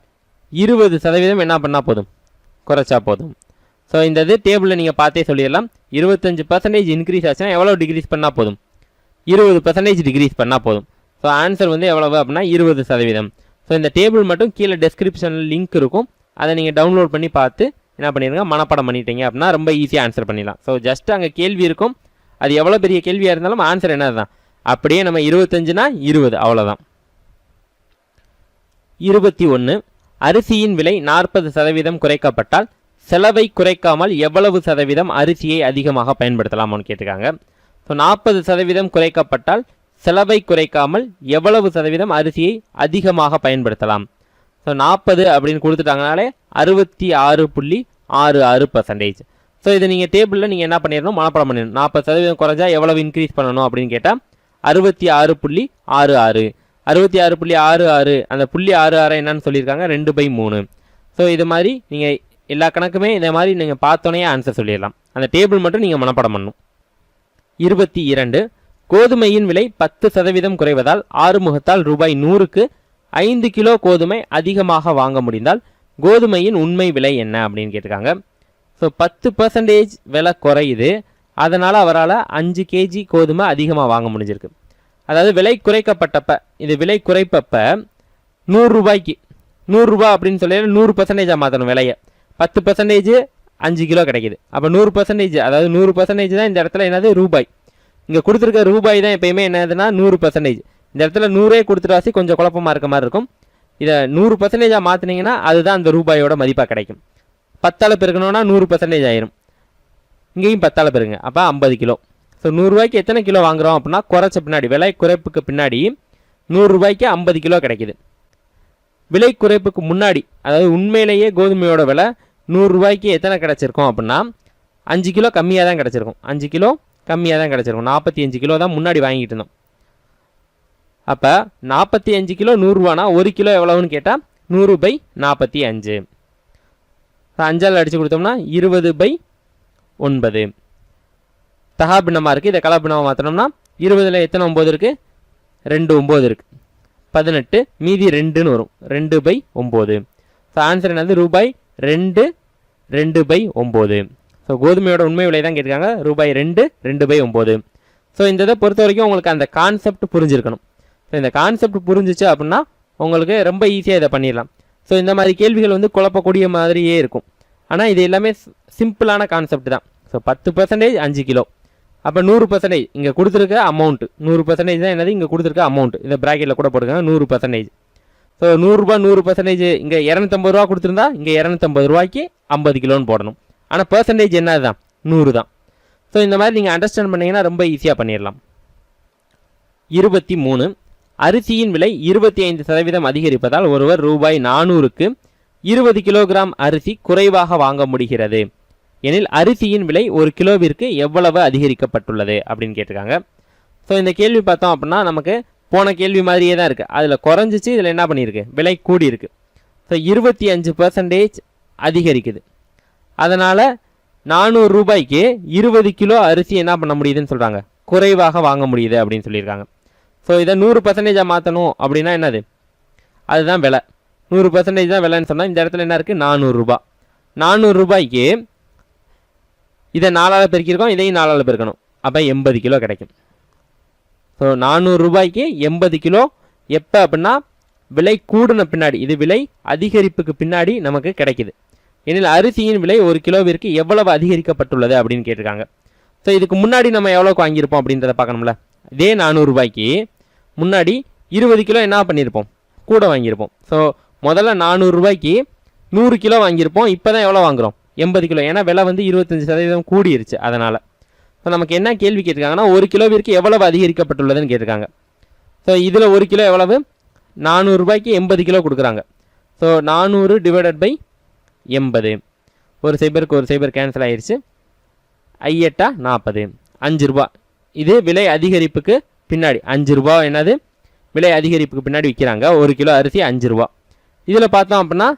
20% என்ன பண்ணால் போதும்? குறைச்சா போதும். ஸோ இந்த இது டேபிளில் நீங்கள் பார்த்தே சொல்லிடலாம். 25% இன்க்ரீஸ் ஆச்சுன்னா எவ்வளோ டிக்ரீஸ் பண்ணால் போதும்? 20% டிக்ரீஸ் பண்ணால் போதும். ஸோ ஆன்சர் வந்து எவ்வளவு அப்படின்னா 20%. ஸோ இந்த டேபிள் மட்டும் கீழே டெஸ்கிரிப்ஷனில் லிங்க் இருக்கும். அதை நீங்கள் டவுன்லோட் பண்ணி பார்த்து என்ன பண்ணிடுங்க, மனப்பாடம் பண்ணிட்டீங்க அப்படின்னா ரொம்ப ஈஸியாக ஆன்சர் பண்ணிடலாம். ஸோ ஜஸ்ட் அங்கே கேள்வி இருக்கும். அது எவ்வளோ பெரிய கேள்வியாக இருந்தாலும் ஆன்சர் என்ன தான்? அப்படியே நம்ம 25னா 20 அவ்வளோதான். 21. அரிசியின் விலை 40% குறைக்கப்பட்டால் செலவை குறைக்காமல் எவ்வளவு சதவீதம் அரிசியை அதிகமாக பயன்படுத்தலாம்னு கேட்டிருக்காங்க. ஸோ 40% குறைக்கப்பட்டால் செலவை குறைக்காமல் எவ்வளவு சதவீதம் அரிசியை அதிகமாக பயன்படுத்தலாம்? ஸோ 40 அப்படின்னு கொடுத்துட்டாங்கனாலே 66.66%. ஸோ இது நீங்கள் டேபிளில் நீங்கள் என்ன பண்ணிடணும்? மனப்பாடம் பண்ணிடணும். 40% குறைஞ்சா எவ்வளவு இன்க்ரீஸ் பண்ணணும் அப்படின்னு கேட்டால் 66.66. 66.66 அந்த 0.66 என்னன்னு சொல்லியிருக்காங்க? 2/3. ஸோ இது மாதிரி நீங்கள் எல்லா கணக்குமே இந்த மாதிரி நீங்கள் பார்த்தோன்னே ஆன்சர் சொல்லிடலாம். அந்த டேபிள் மட்டும் நீங்கள் மனப்பாடம் பண்ணணும். 22. கோதுமையின் விலை 10% குறைவதால் ஆறுமுகத்தால் ரூபாய் 100க்கு 5 கிலோ கோதுமை அதிகமாக வாங்க முடிந்தால் கோதுமையின் உண்மை விலை என்ன அப்படின்னு கேட்டிருக்காங்க. ஸோ 10% விலை குறையுது, அதனால் அவரால் 5 கேஜி கோதுமை அதிகமாக வாங்க முடிஞ்சிருக்கு. அதாவது விலை குறைக்கப்பட்டப்ப, இது விலை குறைப்பப்ப 100 ரூபாய்க்கு 100 ரூபா அப்படின்னு சொல்லி 100% மாற்றணும் விலையை. 10% 5 கிலோ கிடைக்குது. அப்போ 100%, அதாவது 100% தான் இந்த இடத்துல என்னது? ரூபாய். இங்கே கொடுத்துருக்க ரூபாய் தான் எப்பயுமே என்னதுன்னா 100%. இந்த இடத்துல 100 கொடுத்துட்டாசி கொஞ்சம் குழப்பமாக இருக்க மாதிரி இருக்கும். இதை 100% மாற்றினீங்கன்னா அதுதான் அந்த ரூபாயோட மதிப்பாக கிடைக்கும். 10ஆல் பெருக்கணும்னா 100% ஆயிரும். இங்கேயும் 10ஆல் பெருங்க, அப்போ 50 கிலோ. ஸோ 100 ரூபாய்க்கு எத்தனை கிலோ வாங்குகிறோம் அப்படின்னா குறைச்ச பின்னாடி, விலை குறைப்புக்கு பின்னாடி 100 ரூபாய்க்கு 50 கிலோ கிடைக்குது. விலை குறைப்புக்கு முன்னாடி, அதாவது உண்மையிலேயே கோதுமையோட விலை 100 ரூபாய்க்கு எத்தனை கிடச்சிருக்கோம் அப்படின்னா 5 கிலோ கம்மியாக தான் கிடச்சிருக்கும். 5 கிலோ கம்மியாக தான் கிடச்சிருக்கும். 45 கிலோ தான் முன்னாடி வாங்கிட்டு இருந்தோம். அப்போ 45 கிலோ 100 ரூபானா 1 கிலோ எவ்வளவுன்னு கேட்டால் 100/45. 5ஆல் அடித்து கொடுத்தோம்னா 20/9. தகாபின்னமாக இருக்குது. இதை கலாபின்னமாக மாற்றினோம்னா 20ல் எத்தனை 9 இருக்குது? 2 9 இருக்குது. 18 மீதி 2ன்னு வரும். 2/9. ஸோ ஆன்சர் என்னது? ரூபாய் 2 2/9. ஸோ கோதுமையோட உண்மை விலை தான் கேட்டிருக்காங்க. ரூபாய் 2 2/9. ஸோ இந்த இதை பொறுத்த வரைக்கும் உங்களுக்கு அந்த கான்செப்ட் புரிஞ்சிருக்கணும். ஸோ இந்த கான்செப்ட் புரிஞ்சிச்சு அப்படின்னா உங்களுக்கு ரொம்ப ஈஸியாக இதை பண்ணிடலாம். ஸோ இந்த மாதிரி கேள்விகள் வந்து குழப்பக்கூடிய மாதிரியே இருக்கும். ஆனால் இது எல்லாமே சிம்பிளான கான்செப்ட் தான். ஸோ 10% 5 கிலோ, அப்போ 100% இங்கே கொடுத்துருக்க அமௌண்ட்டு 100% தான் என்னது? இங்கே கொடுத்துருக்க அமௌண்ட். இதை ப்ராக்கெட்டில் கூட போட்டுருக்காங்க 100%. ஸோ 100 ரூபா 100%, இங்கே 250 ரூபா கொடுத்துருந்தா இங்கே 250 ரூபாய்க்கு 50 கிலோன்னு போடணும். ஆனால் பர்சன்டேஜ் என்ன தான்? 100 தான். ஸோ இந்த மாதிரி நீங்கள் அண்டர்ஸ்டாண்ட் பண்ணிங்கன்னா ரொம்ப ஈஸியாக பண்ணிடலாம். 23. அரிசியின் விலை 25% அதிகரிப்பதால் ஒருவர் ரூபாய் 400க்கு 20 கிலோகிராம் அரிசி குறைவாக வாங்க முடிகிறது எனில் அரிசியின் விலை 1 கிலோவிற்கு எவ்வளவு அதிகரிக்கப்பட்டுள்ளது அப்படின்னு கேட்டிருக்காங்க. ஸோ இந்த கேள்வி பார்த்தோம் அப்படின்னா நமக்கு போன கேள்வி மாதிரியே தான் இருக்குது. அதில் குறைஞ்சிச்சு, இதில் என்ன பண்ணியிருக்கு? விலை கூடி இருக்குது. ஸோ 25% அதிகரிக்குது. அதனால் 400 ரூபாய்க்கு 20 கிலோ அரிசி என்ன பண்ண முடியுதுன்னு சொல்கிறாங்க, குறைவாக வாங்க முடியுது அப்படின்னு சொல்லியிருக்காங்க. ஸோ இதை 100% மாற்றணும் அப்படின்னா என்னது, அதுதான் விலை. 100% தான் விலைன்னு சொன்னால் இந்த இடத்துல என்ன இருக்குது, 400 ரூபா. 400 ரூபாய்க்கு இதை 4ஆல் பெருக்கியிருக்கோம், இதையும் 4ஆல் பெருக்கணும், அப்போ 80 கிலோ கிடைக்கும். ஸோ 400 ரூபாய்க்கு 80 கிலோ எப்போ அப்படின்னா விலை கூடின பின்னாடி, இது விலை அதிகரிப்புக்கு பின்னாடி நமக்கு கிடைக்குது. எனில் அரிசியின் விலை 1 கிலோவிற்கு எவ்வளவு அதிகரிக்கப்பட்டுள்ளது அப்படின்னு கேட்டிருக்காங்க. ஸோ இதுக்கு முன்னாடி நம்ம எவ்வளோக்கு வாங்கியிருப்போம் அப்படின்றத பார்க்கணும்ல. இதே 400 ரூபாய்க்கு முன்னாடி 20 கிலோ என்ன பண்ணியிருப்போம், கூட வாங்கியிருப்போம். ஸோ முதல்ல 400 ரூபாய்க்கு 100 கிலோ வாங்கியிருப்போம், இப்போ தான் எவ்வளோ வாங்குகிறோம், 80 கிலோ. ஏன்னா விலை வந்து 25% கூடிருச்சு. அதனால் ஸோ நமக்கு என்ன கேள்வி கேட்டிருக்காங்கன்னா 1 கிலோவிற்கு எவ்வளவு அதிகரிக்கப்பட்டுள்ளதுன்னு கேட்டிருக்காங்க. ஸோ இதில் 1 கிலோ எவ்வளவு, 400 ரூபாய்க்கு 80 கிலோ கொடுக்குறாங்க. ஸோ 400 டிவைடட் பை 80, ஒரு சைபருக்கு ஒரு சைபர் கேன்சல் ஆயிடுச்சு. 8 40, 5 ரூபா. இது விலை அதிகரிப்புக்கு பின்னாடி 5 ரூபா என்னது விலை அதிகரிப்புக்கு பின்னாடி விற்கிறாங்க. 1 கிலோ அரிசி 5 ரூபா. இதில் பார்த்தோம் அப்படின்னா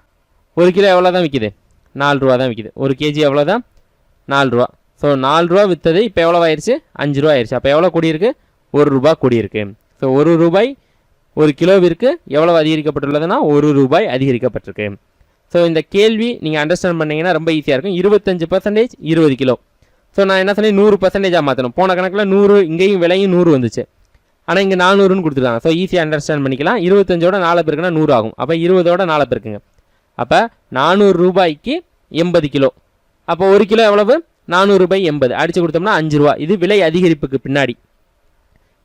1 கிலோ எவ்வளோ தான் விற்கிது, 4 ரூபா தான் விற்கிது. 1 கேஜி எவ்வளோ தான், 4 ரூபா. ஸோ 4 ரூபா விற்றது இப்போ எவ்வளோ ஆயிடுச்சு, 5 ரூபா ஆயிடுச்சு. அப்போ எவ்வளோ கூடியிருக்கு, 1 ரூபா கூடியிருக்கு. ஸோ 1 ரூபாய் 1 கிலோவிற்கு எவ்வளோ அதிகரிக்கப்பட்டுள்ளதுன்னா 1 ரூபாய் அதிகரிக்கப்பட்டிருக்கு. ஸோ இந்த கேள்வி நீங்கள் அண்டர்ஸ்டாண்ட் பண்ணிங்கன்னா ரொம்ப ஈஸியாக இருக்கும். 25% 20 கிலோ. ஸோ நான் என்ன சொன்னேன், 100%ஆக மாற்றணும். போன கணக்கில் 100, இங்கேயும் விலையும் 100 வந்துச்சு, ஆனால் இங்கே 400ன்னு கொடுத்துருக்காங்க. ஸோ ஈஸியாக அண்டர்ஸ்டாண்ட் பண்ணிக்கலாம். 25ஓட 4 பெருக்குன்னா 100 ஆகும். அப்போ 20ஓட 4 பெருக்குங்க. அப்போ 400 ரூபாய்க்கு 80 கிலோ. அப்போ 1 கிலோ எவ்வளவு, 400 பை 80 அடித்து கொடுத்தோம்னா 5 ரூபா. இது விலை அதிகரிப்புக்கு பின்னாடி.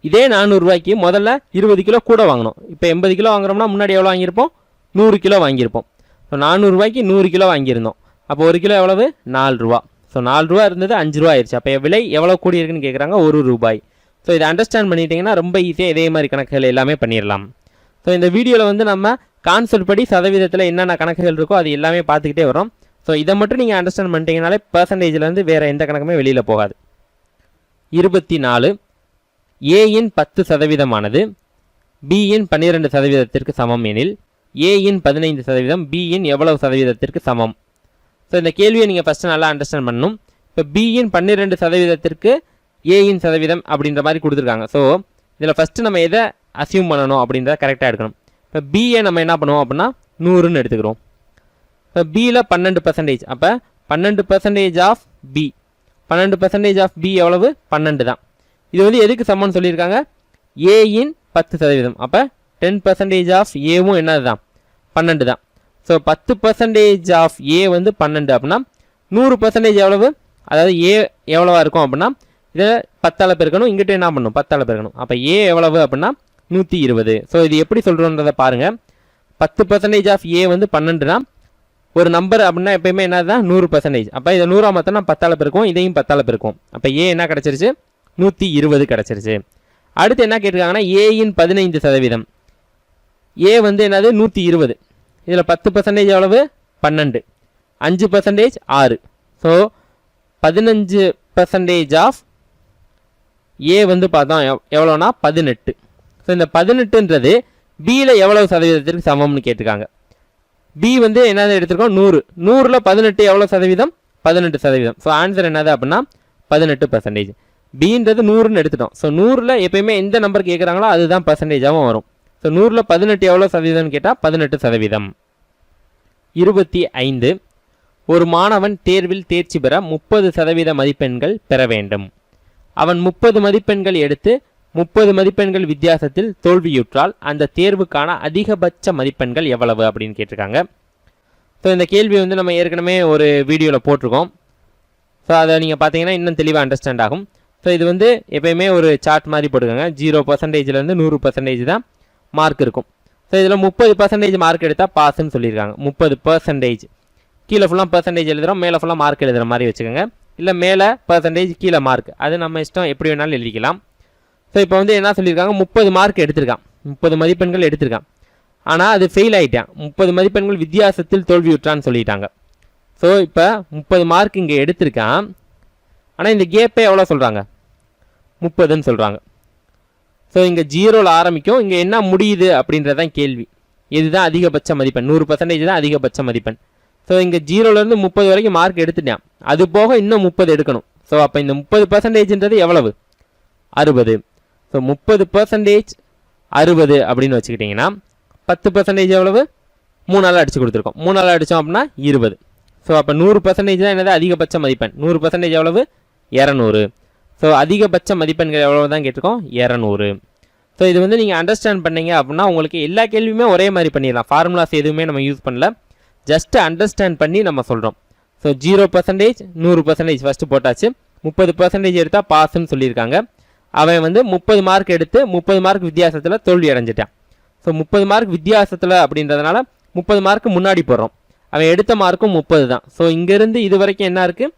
இதே 400 ரூபாய்க்கு முதல்ல 20 கிலோ கூட வாங்கணும். இப்போ 80 கிலோ வாங்குறோம்னா முன்னாடி எவ்வளோ வாங்கியிருப்போம், 100 கிலோ வாங்கியிருப்போம். ஸோ 400 ரூபாய்க்கு 100 கிலோ வாங்கியிருந்தோம். அப்போ 1 கிலோ எவ்வளவு, 4 ரூபா. ஸோ 4 ரூபா இருந்தது 5 ரூபா ஆயிடுச்சு. அப்போ விலை எவ்வளோ கூடி இருக்குன்னு கேட்குறாங்க, 1 ரூபாய். ஸோ இதை அண்டர்ஸ்டாண்ட் பண்ணிட்டீங்கன்னா ரொம்ப ஈஸியாக இதே மாதிரி கணக்குகள் எல்லாமே பண்ணிடலாம். ஸோ இந்த வீடியோவில் வந்து நம்ம கான்செப்ட் படி சதவீதத்தில் என்னென்ன கணக்குகள் இருக்கோ அது எல்லாமே பார்த்துக்கிட்டே வரோம். ஸோ இதை மட்டும் நீங்கள் அண்டர்ஸ்டாண்ட் பண்ணிட்டீங்கனாலே பர்சன்டேஜ்லேருந்து வேறு எந்த கணக்குமே வெளியில் போகாது. 24 ஏயின் 10% பியின் 12% சமம் எனில் ஏயின் 15% பியின் எவ்வளவு சதவீதத்திற்கு சமம். ஸோ இந்த கேள்வியை நீங்கள் ஃபஸ்ட்டு நல்லா அண்டர்ஸ்டாண்ட் பண்ணணும். இப்போ பியின் 12% ஏயின் சதவீதம் அப்படின்ற மாதிரி கொடுத்துருக்காங்க. ஸோ இதில் ஃபஸ்ட்டு நம்ம எதை அசியூம் பண்ணணும் அப்படின்றத கரெக்டாக எடுக்கணும். இப்போ பியை நம்ம என்ன பண்ணுவோம் அப்படின்னா 100ன்னு எடுத்துக்கிறோம். இப்போ பியில் 12%, அப்போ 12% ஆஃப் பி, 12% ஆஃப் பி எவ்வளவு, 12 தான். இது வந்து எதுக்கு சமம்னு சொல்லியிருக்காங்க, ஏயின் 10%. அப்போ 10% ஆஃப் ஏவும் என்னது தான், 12 தான். ஸோ 10% ஆஃப் ஏ வந்து 12 அப்படின்னா 100% எவ்வளவு, அதாவது ஏ எவ்வளவா இருக்கும் அப்படின்னா இதை 10ஆல் பெருக்கணும், இங்கிட்ட என்ன பண்ணணும் 10ஆல் பெருக்கணும். அப்போ ஏ எவ்வளவு அப்படின்னா 120. ஸோ இது எப்படி சொல்கிறோன்றதை பாருங்கள். 10% ஆஃப் ஏ வந்து 12 தான். ஒரு நம்பர் அப்படின்னா எப்பயுமே என்ன தான் 100%. அப்போ இதை 100ஆக மாற்றினா 10ஆல் பெருக்கும், இதையும் 10ஆல் பெருக்கும். அப்போ ஏ என்ன கிடச்சிருச்சு, 120 கிடச்சிருச்சு. அடுத்து என்ன கேட்டிருக்காங்கன்னா ஏயின் 15%. ஏ வந்து என்னது 120. இதில் 10% எவ்வளவு, 12, 5% 6. ஸோ 15% ஆஃப் ஏ வந்து பார்த்தோம் எவ்வளோனா 18. ஸோ இந்த 18ன்றது பியில் எவ்வளவு சதவீதத்திற்கு சமம்னு கேட்டிருக்காங்க. பி வந்து என்னது எடுத்திருக்கோம் 100, 100ல் 18 எவ்வளோ சதவீதம், 18%. ஸோ ஆன்சர் என்னது அப்படின்னா 18%. பின்றது 100ன்னு எடுத்துட்டோம். ஸோ 100ல் எப்பயுமே எந்த நம்பர் கேட்குறாங்களோ அதுதான் பர்சன்டேஜாகவும் வரும். ஸோ 100ல் 18 எவ்வளோ சதவீதம்னு கேட்டால் 18%. 25 ஒரு மாணவன் தேர்வில் தேர்ச்சி பெற 30% மதிப்பெண்கள் பெற வேண்டும். அவன் 30 மதிப்பெண்கள் எடுத்து 30 மதிப்பெண்கள் வித்தியாசத்தில் தோல்வியுற்றால் அந்த தேர்வுக்கான அதிகபட்ச மதிப்பெண்கள் எவ்வளவு அப்படின்னு கேட்டிருக்காங்க. ஸோ இந்த கேள்வி வந்து நம்ம ஏற்கனவே ஒரு வீடியோவில் போட்டிருக்கோம். ஸோ அதை நீங்கள் பார்த்தீங்கன்னா இன்னும் தெளிவாக அண்டர்ஸ்டாண்ட் ஆகும். ஸோ இது வந்து எப்பயுமே ஒரு சார்ட் மாதிரி போட்டுக்கோங்க. 0%லேருந்து 100% தான் மார்க் இருக்கும். ஸோ இதில் 30% மார்க் எடுத்தால் பாஸ்ன்னு சொல்லியிருக்காங்க. 30%, கீழே ஃபுல்லாக பர்சன்டேஜ் எழுதுகிறோம், மேலே ஃபுல்லாக மார்க் எழுதுகிற மாதிரி வச்சுக்கோங்க. இல்லை மேலே பர்சன்டேஜ் கீழே மார்க், அது நம்ம இஷ்டம், எப்படி வேணாலும் எழுதிக்கலாம். ஸோ இப்போ வந்து என்ன சொல்லியிருக்காங்க, 30 மார்க் எடுத்திருக்கான், 30 மதிப்பெண்கள் எடுத்திருக்கான். ஆனால் அது ஃபெயில் ஆகிட்டான், 30 மதிப்பெண்கள் வித்தியாசத்தில் தோல்வியுற்றான்னு சொல்லிட்டாங்க. ஸோ இப்போ 30 மார்க் இங்கே எடுத்திருக்கான், ஆனால் இந்த கேப்பே எவ்வளோ சொல்கிறாங்க, 30ன்னு சொல்கிறாங்க. ஸோ இங்கே 0ல் ஆரம்பிக்கும், இங்கே என்ன முடியுது அப்படின்றதான் கேள்வி. இதுதான் அதிகபட்ச மதிப்பெண், 100% தான் அதிகபட்ச மதிப்பெண். ஸோ இங்கே 0லேருந்து 30 வரைக்கும் மார்க் எடுத்துட்டேன், அது போக இன்னும் 30 எடுக்கணும். ஸோ அப்போ இந்த 30%ன்றது எவ்வளவு? 60. ஸோ 30% 60 அப்படின்னு வச்சுக்கிட்டிங்கன்னா 10% எவ்வளவு? 3 அடிச்சு கொடுத்துருக்கோம். 3 அடித்தோம் அப்படின்னா 20. ஸோ அப்போ 100% தான் என்னது அதிகபட்ச மதிப்பெண். 100% எவ்வளவு? 200. ஸோ அதிகபட்ச மதிப்பெண்கள் எவ்வளவு தான் கேட்டிருக்கோம்? 200. ஸோ இது வந்து நீங்கள் அண்டர்ஸ்டாண்ட் பண்ணீங்க அப்படின்னா உங்களுக்கு எல்லா கேள்வியுமே ஒரே மாதிரி பண்ணிடலாம். ஃபார்முலாஸ் எதுவுமே நம்ம யூஸ் பண்ணல, ஜஸ்ட் அண்டர்ஸ்டாண்ட் பண்ணி நம்ம சொல்கிறோம். ஸோ 0%, 100% ஃபஸ்ட்டு போட்டாச்சு. 30% எடுத்தால் பாஸ்ன்னு சொல்லியிருக்காங்க. அவன் வந்து 30 மார்க் எடுத்து 30 மார்க் வித்தியாசத்தில் தோல்வி அடைஞ்சிட்டான். ஸோ 30 மார்க் வித்தியாசத்தில் அப்படின்றதுனால 30 மார்க்கு முன்னாடி போடுறோம். அவன் எடுத்த மார்க்கும் 30 தான். ஸோ இங்கேருந்து இது வரைக்கும் என்ன இருக்குது?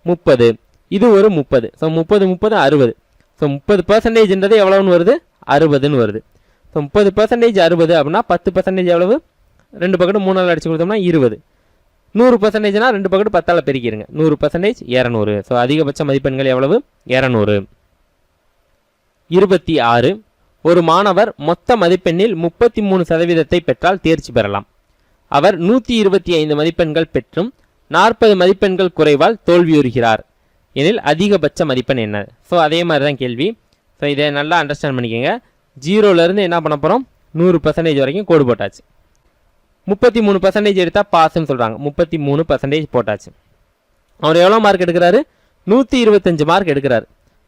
30. இது ஒரு 30. ஸோ 30 60. ஸோ 30%ன்றது எவ்வளோன்னு வருது? 60ன்னு வருது. ஸோ 30% 60 அப்படின்னா 10% எவ்வளவு? 2 பக்கெட்டு 3 அடிச்சு கொடுத்தோம்னா 20. 100%னா 2 பக்கெட்டு 10 பெருக்கிடுங்க. 100% 200. ஸோ அதிகபட்ச மதிப்பெண்கள் எவ்வளவு? 200. 26. ஒரு மாணவர் மொத்த மதிப்பெண்ணில் 33% பெற்றால் தேர்ச்சி பெறலாம். அவர் 125 மதிப்பெண்கள் பெற்றும் 40 மதிப்பெண்கள் குறைவால் தோல்வியுறுகிறார் எனில் அதிகபட்ச மதிப்பெண் என்ன? ஸோ அதே மாதிரி தான் கேள்வி. ஸோ இதை நல்லா அண்டர்ஸ்டாண்ட் பண்ணிக்கோங்க. 0லேருந்து என்ன பண்ண போகிறோம்? 100% வரைக்கும் கோடு போட்டாச்சு. 33% எடுத்தால் பாஸ்ன்னு சொல்கிறாங்க. 33% போட்டாச்சு. அவர் எவ்வளோ மார்க் எடுக்கிறாரு? 125 மார்க் எடுக்கிறாரு.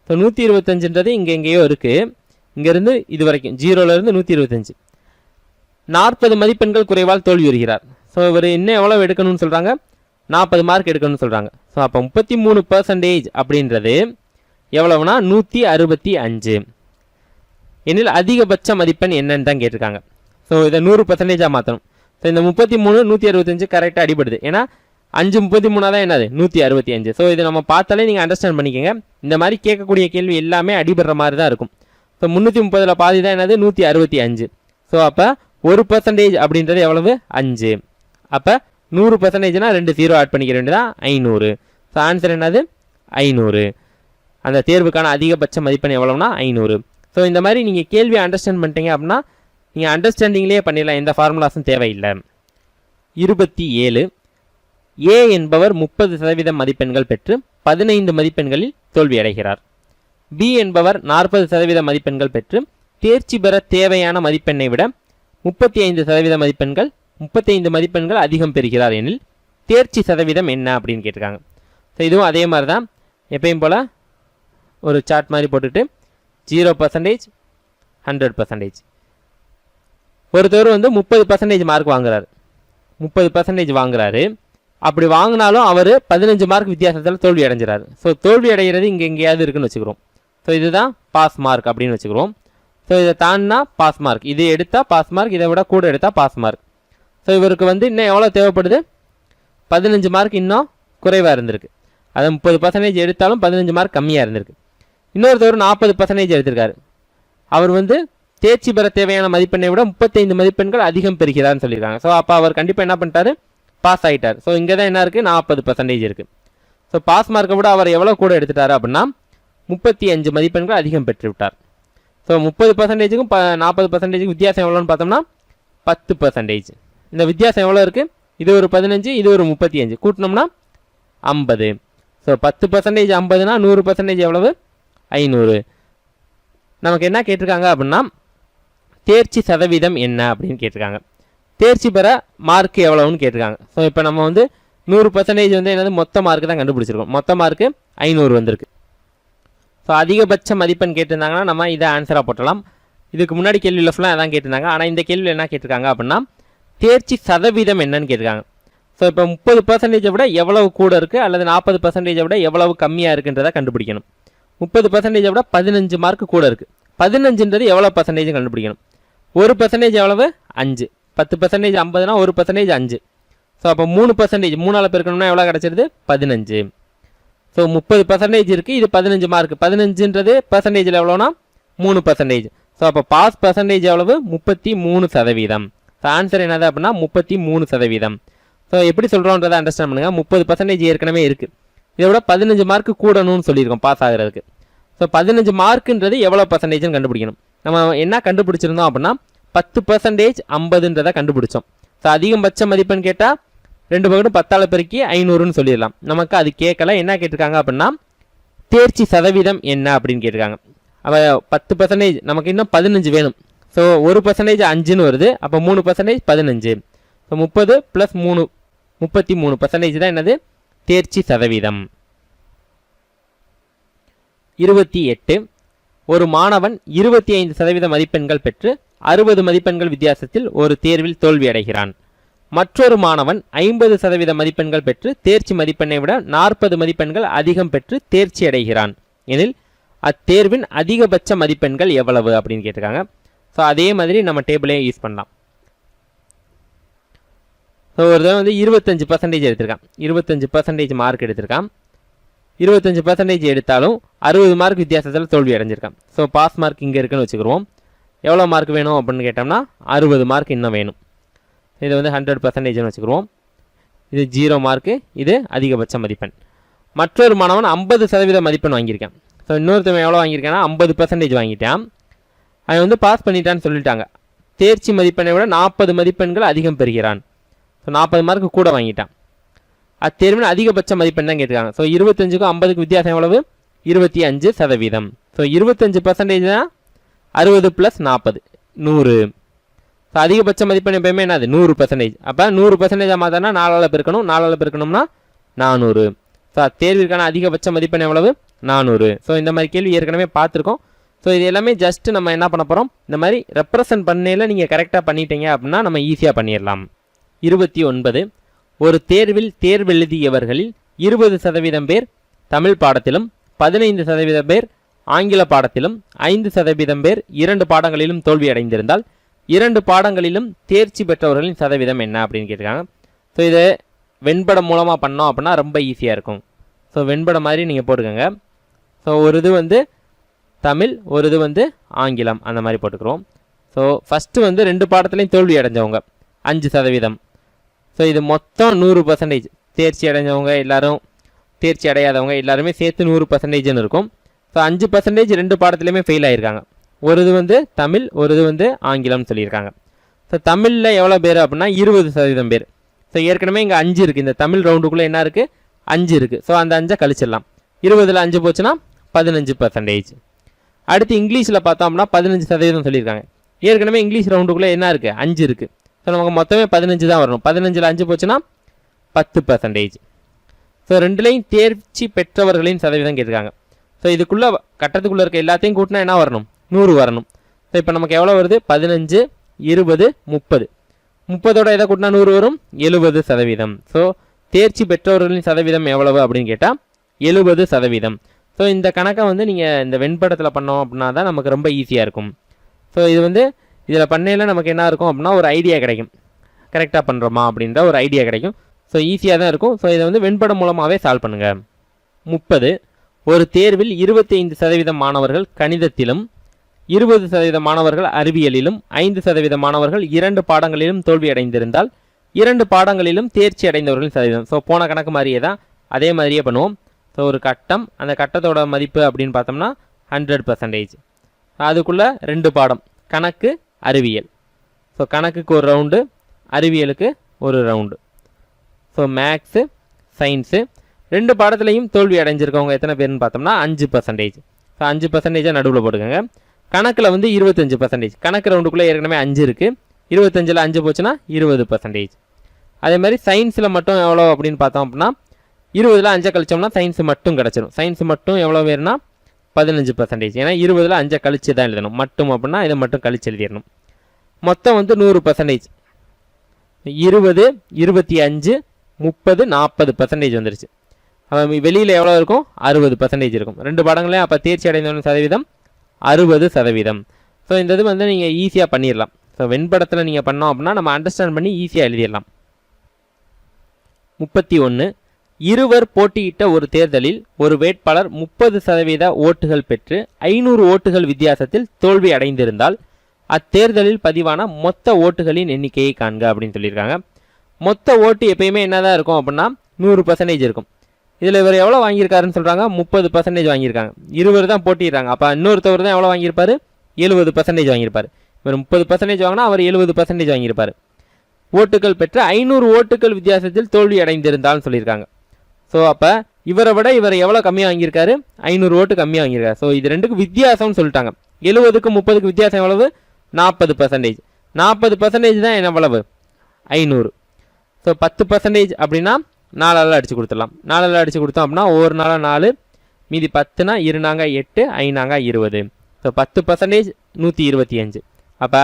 ஸோ 125ன்றது இங்கே எங்கேயோ இருக்குது. இங்கேருந்து இது வரைக்கும் 0லேருந்து 125. 40 மதிப்பெண்கள் குறைவால் தோல்வி வருகிறார். ஸோ இவர் இன்னும் எவ்வளோ எடுக்கணும்னு சொல்கிறாங்க? 40 மார்க் எடுக்கணும்னு சொல்கிறாங்க. ஸோ அப்போ 33% அப்படின்றது எவ்வளவுனா 165 எனில் அதிகபட்ச மதிப்பெண் என்னன்னு தான் கேட்டிருக்காங்க. ஸோ இதை 100%ஆக மாற்றணும். ஸோ இந்த 33 165 கரெக்டாக அடிபடுது. ஏன்னா 5 33 தான் என்னது? 165. ஸோ இதை நம்ம பார்த்தாலே நீங்கள் அண்டர்ஸ்டாண்ட் பண்ணிக்கோங்க. இந்த மாதிரி கேட்கக்கூடிய கேள்வி எல்லாமே அடிபடுற மாதிரி தான் இருக்கும். ஸோ 330 பாதி தான் என்னது? 165. ஸோ அப்போ 1% அப்படின்றது எவ்வளவு? 5. அப்போ 100%னா 2 0 ஆட் பண்ணிக்க வேண்டியதான் 500. ஸோ ஆன்சர் என்னது? 500. அந்த தேர்வுக்கான அதிகபட்ச மதிப்பெண் எவ்வளோனா 500. ஸோ இந்த மாதிரி நீங்கள் கேள்வியை அண்டர்ஸ்டாண்ட் பண்ணிட்டீங்க அப்படின்னா நீங்கள் அண்டர்ஸ்டாண்டிங்லேயே பண்ணிடலாம், எந்த ஃபார்முலாஸும் தேவையில்லை. 27. ஏ என்பவர் 30% மதிப்பெண்கள் பெற்று 15 மதிப்பெண்களில் தோல்வி அடைகிறார். பி என்பவர் 40% மதிப்பெண்கள் பெற்று தேர்ச்சி பெற தேவையான மதிப்பெண்ணை விட 35% மதிப்பெண்கள் 35 மதிப்பெண்கள் அதிகம் பெறுகிறார் எனில் தேர்ச்சி சதவீதம் என்ன அப்படின்னு கேட்டிருக்காங்க. ஸோ இதுவும் அதே மாதிரி தான், எப்பயும் போல் ஒரு சார்ட் மாதிரி போட்டுட்டு 0%, 100%. ஒருத்தர் வந்து 30% மார்க் வாங்குறாரு. 30% வாங்குறாரு. அப்படி வாங்கினாலும் அவர் 15 மார்க் வித்தியாசத்தில் தோல்வி அடைஞ்சிறாரு. ஸோ தோல்வி அடைகிறது இங்கே எங்கேயாவது இருக்குன்னு வச்சுக்கிறோம். ஸோ இதுதான் பாஸ் மார்க் அப்படின்னு வச்சுக்கிறோம். ஸோ இதை தாண்டினா பாஸ் மார்க், இது எடுத்தால் பாஸ் மார்க், இதை விட கூட எடுத்தால் பாஸ் மார்க். ஸோ இவருக்கு வந்து இன்னும் எவ்வளோ தேவைப்படுது? 15 மார்க் இன்னும் குறைவாக இருந்திருக்கு. அதை 30% எடுத்தாலும் 15 மார்க் கம்மியாக இருந்திருக்கு. இன்னொருத்தவர் 40% எடுத்திருக்காரு. அவர் வந்து தேர்ச்சி பெற தேவையான மதிப்பெண்ணை விட 35 மதிப்பெண்கள் அதிகம் பெறுகிறார்னு சொல்லியிருக்காங்க. ஸோ அப்போ அவர் கண்டிப்பாக என்ன பண்ணிட்டாரு? பாஸ் ஆகிட்டார். ஸோ இங்கே தான் என்ன இருக்குது? 40% இருக்குது. ஸோ பாஸ் மார்க்கை விட அவர் எவ்வளோ கூட எடுத்துட்டார் அப்படின்னா 35 மதிப்பெண்கள் அதிகம் பெற்று விட்டார். ஸோ 30%க்கும் 40%க்கும் வித்தியாசம் எவ்வளோன்னு பார்த்தோம்னா 10%. இந்த வித்தியாசம் எவ்வளோ இருக்குது? இது ஒரு 15, இது ஒரு 35, கூட்டினோம்னா 50. ஸோ 10% 50னா 100% எவ்வளவு? 500. நமக்கு என்ன கேட்டிருக்காங்க அப்படின்னா தேர்ச்சி சதவீதம் என்ன அப்படின்னு கேட்டிருக்காங்க. தேர்ச்சி பெற மார்க் எவ்வளோன்னு கேட்டிருக்காங்க. ஸோ இப்போ நம்ம வந்து 100% வந்து என்னது மொத்த மார்க்கு தான் கண்டுபிடிச்சிருக்கோம். மொத்த மார்க்கு 500 வந்திருக்கு. ஸோ அதிகபட்ச மதிப்பெண் கேட்டிருந்தாங்கன்னா நம்ம இதை ஆன்சராக போட்டலாம். இதுக்கு முன்னாடி கேள்வியில் ஃபுல்லாக அதான் கேட்டிருந்தாங்க. ஆனால் இந்த கேள்வியில் என்ன கேட்டிருக்காங்க அப்படின்னா தேர்ச்சி சதவீதம் என்னன்னு கேட்டிருக்காங்க. ஸோ இப்போ 30% விட எவ்வளவு கூட இருக்குது அல்லது 40% விட எவ்வளவு கம்மியாக இருக்குன்றதை கண்டுபிடிக்கணும். 30% விட 15 மார்க் கூட இருக்குது. 15ன்றது எவ்வளோ பர்சன்டேஜ் கண்டுபிடிக்கணும். 1% எவ்வளவு? 5. 10% 50னா 1% 5. ஸோ அப்போ 3% 3ஆல் பெருக்கணும்னா எவ்வளோ கிடச்சிருது? 15. ஸோ 30% இருக்குது, இது 15 மார்க். 15ன்றது பர்சன்டேஜில் எவ்வளோனா 3%. ஸோ அப்போ பாஸ் பர்சன்டேஜ் எவ்வளவு? 33%. ஸோ ஆன்சர் என்னது அப்படின்னா 33%. ஸோ எப்படி சொல்கிறோன்றதை அண்டர்ஸ்டாண்ட் பண்ணுங்கள். 30% ஏற்கனவே இருக்குது, இதை விட 15 மார்க் கூடணும்னு சொல்லியிருக்கோம் பாஸ் ஆகிறதுக்கு. ஸோ 15 மார்க்குன்றது எவ்வளோ பர்சன்டேஜ்னு கண்டுபிடிக்கணும். நம்ம என்ன கண்டுபிடிச்சிருந்தோம் அப்படின்னா 10% 50ன்றதை கண்டுபிடிச்சோம். ஸோ அதிகபட்ச மதிப்பெண் கேட்டால் 2 பக்கெட்டும் 10ஆல் பெருக்கி 500ன்னு சொல்லிடலாம். நமக்கு அது கேட்கல. என்ன கேட்டிருக்காங்க அப்படின்னா தேர்ச்சி சதவீதம் என்ன அப்படின்னு கேட்டிருக்காங்க. அப்போ 10% நமக்கு இன்னும் 15 வேணும். ஸோ 1% 5ன்னு வருது. அப்போ 3% 15. ஸோ 30 + 3 33% தான் என்னது தேர்ச்சி சதவீதம். 28 ஒரு மாணவன் 25% மதிப்பெண்கள் பெற்று 60 மதிப்பெண்கள் வித்தியாசத்தில் ஒரு தேர்வில் தோல்வி அடைகிறான். மற்றொரு மாணவன் 50% மதிப்பெண்கள் பெற்று தேர்ச்சி மதிப்பெண்ணை விட 40 மதிப்பெண்கள் அதிகம் பெற்று தேர்ச்சி அடைகிறான் எனில் அத்தேர்வின் அதிகபட்ச மதிப்பெண்கள் எவ்வளவு அப்படின்னு கேட்டிருக்காங்க. ஸோ அதே மாதிரி நம்ம டேபிளே யூஸ் பண்ணலாம். ஸோ ஒரு தடவை வந்து 25% எடுத்திருக்கான். 25% மார்க் எடுத்திருக்கான். 25% எடுத்தாலும் 60 மார்க் வித்தியாசத்தில் தோல்வி அடைஞ்சிருக்கான். ஸோ பாஸ் மார்க் இங்கே இருக்குன்னு வச்சுக்கிடுவோம். எவ்வளோ மார்க் வேணும் அப்படின்னு கேட்டோம்னா 60 மார்க் இன்னும் வேணும். இது வந்து 100%ன்னு வச்சுக்கிடுவோம். இது 0 மார்க்கு. இது அதிகபட்ச மதிப்பெண். மற்றொரு மாணவன் 50% மதிப்பெண் வாங்கியிருக்கான். ஸோ இன்னொருத்தவன் எவ்வளோ வாங்கியிருக்கான்னா 50% வாங்கிட்டான். அவன் வந்து பாஸ் பண்ணிட்டான்னு சொல்லிட்டாங்க. தேர்ச்சி மதிப்பெண்ணை விட 40 மதிப்பெண்கள் அதிகம் பெறுகிறான். ஸோ 40 மார்க்கு கூட வாங்கிட்டான். அத்தேர்வின் அதிகபட்ச மதிப்பெண் தான் கேட்டிருக்காங்க. ஸோ 25க்கும் 50க்கு வித்தியாசம் எவ்வளவு? 25%. ஸோ 25% தான் 60 + 40 100. ஸோ அதிகபட்ச மதிப்பெண் எப்பயுமே என்னது 100%. அப்போ 100% மாற்றினா 4ஆல் பெருக்கணும். 4ஆல் பெருக்கணும்னா 400. ஸோ தேர்விற்கான அதிகபட்ச மதிப்பெண் எவ்வளவு? 400. ஸோ இந்த மாதிரி கேள்வி ஏற்கனவே பார்த்துருக்கோம். ஸோ இது எல்லாமே ஜஸ்ட் நம்ம என்ன பண்ண போகிறோம், இந்த மாதிரி ரெப்ரசன்ட் பண்ணையில் நீங்கள் கரெக்டாக பண்ணிட்டீங்க அப்படின்னா நம்ம ஈஸியாக பண்ணிடலாம். 29 ஒரு தேர்வில் தேர்வெழுதியவர்களில் 20% பேர் தமிழ் பாடத்திலும் 15% பேர் ஆங்கில பாடத்திலும் 5% பேர் 2 பாடங்களிலும் தோல்வி அடைந்திருந்தால் 2 பாடங்களிலும் தேர்ச்சி பெற்றவர்களின் சதவீதம் என்ன அப்படின்னு கேட்டிருக்காங்க. ஸோ இதை வெண்படம் மூலமாக பண்ணோம் அப்படின்னா ரொம்ப ஈஸியாக இருக்கும். ஸோ வெண்படம் மாதிரி நீங்கள் போட்டுக்கோங்க. ஸோ ஒரு இது வந்து தமிழ், ஒரு இது வந்து ஆங்கிலம், அந்த மாதிரி போட்டுக்கிறோம். ஸோ ஃபஸ்ட்டு வந்து 2 பாடத்துலையும் தோல்வி அடைஞ்சவங்க 5%. ஸோ இது மொத்தம் 100% தேர்ச்சி அடைஞ்சவங்க எல்லாரும், தேர்ச்சி அடையாதவங்க எல்லாருமே சேர்த்து 100%ன்னு இருக்கும். ஸோ 5% 2 பாடத்துலையுமே ஃபெயில் ஆகியிருக்காங்க. ஒரு இது வந்து தமிழ், ஒரு இது வந்து ஆங்கிலம்னு சொல்லியிருக்காங்க. ஸோ தமிழில் எவ்வளோ பேர் அப்படின்னா 20% பேர். ஸோ ஏற்கனவே இங்கே 5 இருக்குது. இந்த தமிழ் ரவுண்டுக்குள்ளே என்ன இருக்குது? 5 இருக்குது. ஸோ அந்த 5 கழிச்சிடலாம். 20ல் 5 போச்சுன்னா 15%. அடுத்து இங்கிலீஷில் பார்த்தோம்னா 15% சொல்லியிருக்காங்க. ஏற்கனவே இங்கிலீஷ் ரவுண்டுக்குள்ளே என்ன இருக்குது? 5 இருக்குது. ஸோ நமக்கு மொத்தமே 15 தான் வரணும். 15ல் 5 போச்சுன்னா 10%. ஸோ ரெண்டுலேயும் தேர்ச்சி பெற்றவர்களின் சதவீதம் கேட்டிருக்காங்க. ஸோ இதுக்குள்ளே கட்டத்துக்குள்ளே இருக்க எல்லாத்தையும் கூட்டினா என்ன வரணும்? 100 வரணும். ஸோ இப்போ நமக்கு எவ்வளோ வருது? 15, 20, 30. 30ஓட எதை கூட்டினா 100 வரும்? 70%. ஸோ தேர்ச்சி பெற்றவர்களின் சதவீதம் எவ்வளவு அப்படின்னு கேட்டால் 70%. ஸோ இந்த கணக்கை வந்து நீங்கள் இந்த வெண்படத்தில் பண்ணோம் அப்படின்னா தான் நமக்கு ரொம்ப ஈஸியாக இருக்கும். ஸோ இது வந்து இதில் பண்ணையில் நமக்கு என்ன இருக்கும் அப்படின்னா ஒரு ஐடியா கிடைக்கும், கரெக்டாக பண்ணுறோமா அப்படின்ற ஒரு ஐடியா கிடைக்கும். ஸோ ஈஸியாக தான் இருக்கும். ஸோ இதை வந்து வெண்படம் மூலமாகவே சால்வ் பண்ணுங்கள். 30 ஒரு தேர்வில் 25% மாணவர்கள் கணிதத்திலும் 20% மாணவர்கள் அறிவியலிலும் 5% மாணவர்கள் 2 பாடங்களிலும் தோல்வி அடைந்திருந்தால் 2 பாடங்களிலும் தேர்ச்சி அடைந்தவர்களின் சதவீதம். ஸோ போன கணக்கு மாதிரியே தான், அதே மாதிரியே பண்ணுவோம். ஸோ ஒரு கட்டம், அந்த கட்டத்தோட மதிப்பு அப்படின்னு பார்த்தோம்னா 100%. அதுக்குள்ளே 2 பாடம், கணக்கு, அறிவியல். ஸோ கணக்குக்கு ஒரு ரவுண்டு, அறிவியலுக்கு ஒரு ரவுண்டு. ஸோ மேக்ஸு, சயின்ஸு 2 பாடத்துலையும் தோல்வி அடைஞ்சிருக்கவங்க எத்தனை பேர்னு பார்த்தோம்னா 5%. ஸோ 5% நடுவில் போட்டுக்கோங்க. கணக்கில் வந்து 25%. கணக்கு ரவுண்டுக்குள்ளே ஏற்கனவே 5 இருக்குது. 25ல் 5 போச்சுன்னா 20%. அதே மாதிரி சயின்ஸில் மட்டும் எவ்வளோ அப்படின்னு பார்த்தோம் அப்படின்னா 20ல் 5 கழிச்சோம்னா சயின்ஸ் மட்டும் கிடச்சிடும். சயின்ஸ் மட்டும் எவ்வளோ வேறுனா 15%. ஏன்னா 20ல் 5 கழிச்சு தான் எழுதணும். மட்டும் அப்படின்னா இதை மட்டும் கழிச்சு எழுதிடணும். மொத்தம் வந்து 100%. 20, 25, 30, 40% வந்துருச்சு. வெளியில் எவ்வளோ இருக்கும்? 60% இருக்கும். 2 பாடங்களையும் அப்போ தேர்ச்சி அடைந்தவங்க சதவீதம் 60%. ஸோ இந்த இது வந்து நீங்கள் ஈஸியாக பண்ணிடலாம். ஸோ வெண்படத்தில் நீங்கள் பண்ணோம் அப்படின்னா நம்ம அண்டர்ஸ்டாண்ட் பண்ணி ஈஸியாக எழுதிடலாம். 31 இருவர் போட்டியிட்ட ஒரு தேர்தலில் ஒரு வேட்பாளர் 30% ஓட்டுகள் பெற்று 500 ஓட்டுகள் வித்தியாசத்தில் தோல்வி அடைந்திருந்தால் அத்தேர்தலில் பதிவான மொத்த ஓட்டுகளின் எண்ணிக்கையை காண்க அப்படின்னு சொல்லியிருக்காங்க. மொத்த ஓட்டு எப்பயுமே என்னதான் இருக்கும் அப்படின்னா 100% இருக்கும். இதில் இவர் எவ்வளோ வாங்கியிருக்காருன்னு சொல்கிறாங்க? 30% வாங்கியிருக்காங்க. இருவர் தான் போட்டிடுறாங்க. அப்போ இன்னொருத்தவர் தான் எவ்வளோ வாங்கியிருப்பார்? 70% வாங்கியிருப்பார். இவர் 30% வாங்கினா அவர் 70% வாங்கியிருப்பார். ஓட்டுகள் பெற்று 500 ஓட்டுகள் வித்தியாசத்தில் தோல்வி அடைந்திருந்தாலும் சொல்லியிருக்காங்க. ஸோ அப்போ இவரை விட இவர் எவ்வளோ கம்மியாக வாங்கியிருக்காரு, 500 ஓட்டு கம்மியாக வாங்கியிருக்காரு. ஸோ இது ரெண்டுக்கும் வித்தியாசம்னு சொல்லிட்டாங்க. 70க்கும் 30க்கு வித்தியாசம் எவ்வளவு, 40%. 40% தான் என்ன எவ்வளவு, 500. ஸோ 10% அப்படின்னா 4ஆல் அடித்து கொடுத்துடலாம். 4ஆல் அடித்து கொடுத்தோம் அப்படின்னா ஒவ்வொரு நாளாக 4, மீதி 10னா 2 8, 5 20. ஸோ 10% 125. அப்போ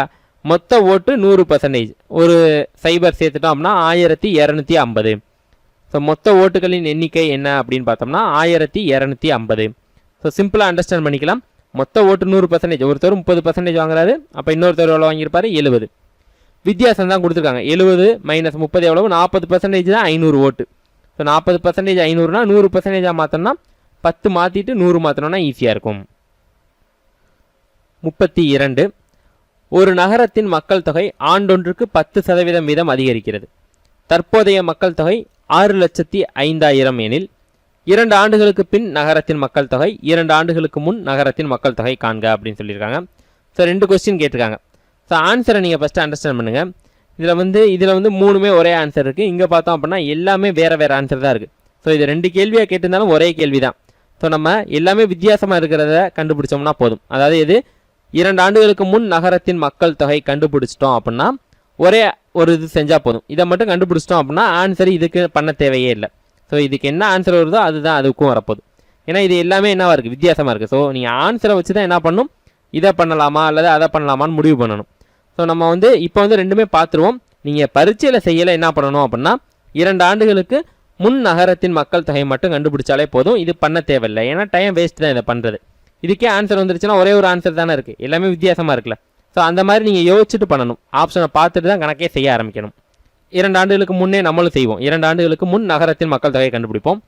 மொத்த ஓட்டு 100%. ஒரு சைபர் சேர்த்துட்டோம் அப்படின்னா 1250. ஸோ மொத்த ஓட்டுகளின் எண்ணிக்கை என்ன அப்படின்னு பார்த்தோம்னா 1250. ஸோ சிம்பிளாக அண்டர்ஸ்டாண்ட் பண்ணிக்கலாம். மொத்த ஓட்டு 100%. ஒருத்தர் 30% வாங்குறாரு, அப்போ இன்னொருத்தர் எவ்வளோ வாங்கியிருப்பாரு, 70. வித்தியாசம் தான் கொடுத்துருக்காங்க. 70 - 30 எவ்வளவு, 40% தான் 500 ஓட்டு. ஸோ 40% 500னா 100%ஆக மாற்றோம்னா 10 மாற்றிட்டு 100 மாற்றணும்னா ஈஸியாக இருக்கும். 32. ஒரு நகரத்தின் மக்கள் தொகை ஆண்டொன்றுக்கு 10% வீதம் அதிகரிக்கிறது. தற்போதைய மக்கள் தொகை 6,05,000 எனில் 2 ஆண்டுகளுக்கு பின் நகரத்தின் மக்கள் தொகை, 2 ஆண்டுகளுக்கு முன் நகரத்தின் மக்கள் தொகை காண்க அப்படின்னு சொல்லியிருக்காங்க. ஸோ 2 கொஸ்டின் கேட்டிருக்காங்க. ஸோ ஆன்சரை நீங்கள் ஃபஸ்ட்டு அண்டர்ஸ்டாண்ட் பண்ணுங்கள். இதில் வந்து 3மே ஒரே ஆன்சர் இருக்குது. இங்கே பார்த்தோம் அப்படின்னா எல்லாமே வேறு ஆன்சர் தான் இருக்குது. ஸோ இது 2 கேள்வியாக கேட்டிருந்தாலும் ஒரே கேள்வி தான். ஸோ நம்ம எல்லாமே வித்தியாசமாக இருக்கிறத கண்டுபிடிச்சோம்னா போதும். அதாவது இது 2 ஆண்டுகளுக்கு முன் நகரத்தின் மக்கள் தொகை கண்டுபிடிச்சிட்டோம் அப்படின்னா ஒரே ஒரு இது செஞ்சால் போதும். இதை மட்டும் கண்டுபிடிச்சிட்டோம் அப்படின்னா ஆன்சர் இதுக்கு பண்ண தேவையே இல்லை. ஸோ இதுக்கு என்ன ஆன்சர் வருதோ அதுதான் அதுக்கும் வரப்போகுது. ஏன்னா இது எல்லாமே என்னவா இருக்குது, வித்தியாசமாக இருக்குது. ஸோ நீங்கள் ஆன்சரை வச்சு தான் என்ன பண்ணணும், இதை பண்ணலாமா அல்லது அதை பண்ணலாமான்னு முடிவு பண்ணணும். ஸோ நம்ம வந்து இப்போ வந்து 2மே பார்த்துருவோம். நீங்கள் பரீட்சையில் செய்யலை என்ன பண்ணணும் அப்படின்னா 2 ஆண்டுகளுக்கு முன் நகரத்தின் மக்கள் தொகை மட்டும் கண்டுபிடிச்சாலே போதும். இது பண்ண தேவையில்லை, ஏன்னா டைம் வேஸ்ட் தான் இதை பண்ணுறது. இதுக்கே ஆன்சர் வந்துருச்சுன்னா ஒரே ஒரு ஆன்சர் தானே இருக்குது, எல்லாமே வித்தியாசமாக இருக்குல்ல. ஸோ அந்த மாதிரி நீங்கள் யோசிச்சுட்டு பண்ணணும். ஆப்ஷனை பார்த்துட்டு தான் கணக்கே செய்ய ஆரம்பிக்கணும். 2 ஆண்டுகளுக்கு முன்னே நம்மளும் செய்வோம். 2 ஆண்டுகளுக்கு முன் நகரத்தின் மக்கள் தொகையை கண்டுபிடிப்போம்.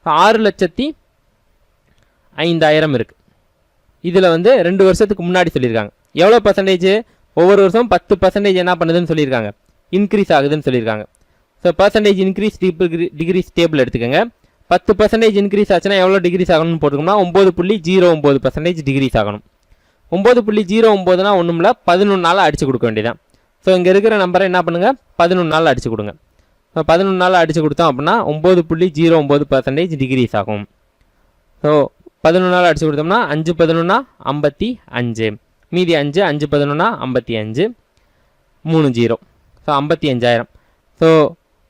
6,05,000 இருக்குது. இதில் வந்து 2 வருஷத்துக்கு முன்னாடி சொல்லியிருக்காங்க. எவ்வளோ பர்சன்டேஜ், ஒவ்வொரு வருஷம் 10% என்ன பண்ணுதுன்னு சொல்லியிருக்காங்க, இன்க்ரீஸ் ஆகுதுன்னு சொல்லியிருக்காங்க. So percentage increase degree stable எடுத்துக்கோங்க. 10% இன்க்ரீஸ் ஆச்சுன்னா எவ்வளோ டிகிரிஸ் ஆகணும்னு போட்டுக்கோம்னா 9.09% டிகிரிஸ் ஆகணும். 9.09னா ஒன்றும் இல்லை, 11 நாள் அடித்து கொடுக்க வேண்டியதான். ஸோ இங்கே இருக்கிற நம்பரை என்ன பண்ணுங்கள், 11 நாள் அடித்து கொடுங்க. ஸோ 11 நாள் அடித்து கொடுத்தோம் அப்படின்னா 9.09% டிகிரிஸ் ஆகும். ஸோ 11 நாள் அடித்து கொடுத்தோம்னா 5 11 55, மீதி 5 5 11 55, 3 0. ஸோ 55,000. ஸோ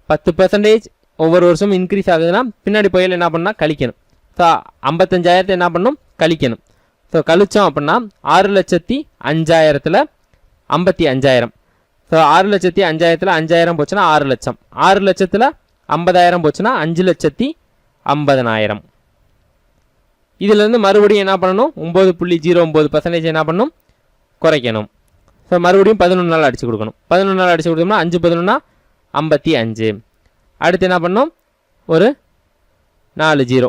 10% ஒவ்வொரு வருஷமும் இன்க்ரீஸ் ஆகுதுன்னா பின்னாடி போயில என்ன பண்ணால் கழிக்கணும். ஸோ 55,000 என்ன பண்ணணும், கழிக்கணும். ஸோ கழிச்சோம் அப்படின்னா 6,05,000ல் 55,000. ஸோ 6,05,000ல் 5,000 போச்சுன்னா 6 லட்சம். 6 லட்சத்தில் 50,000 போச்சுன்னா 5,50,000. இதிலேருந்து மறுபடியும் என்ன பண்ணணும், 9.09% என்ன பண்ணணும், குறைக்கணும். ஸோ மறுபடியும் 11 நாள் அடித்து கொடுக்கணும். 11 நாள் அடித்து கொடுத்தோம்னா 5 11 55. அடுத்து என்ன பண்ணணும், ஒரு 4 0.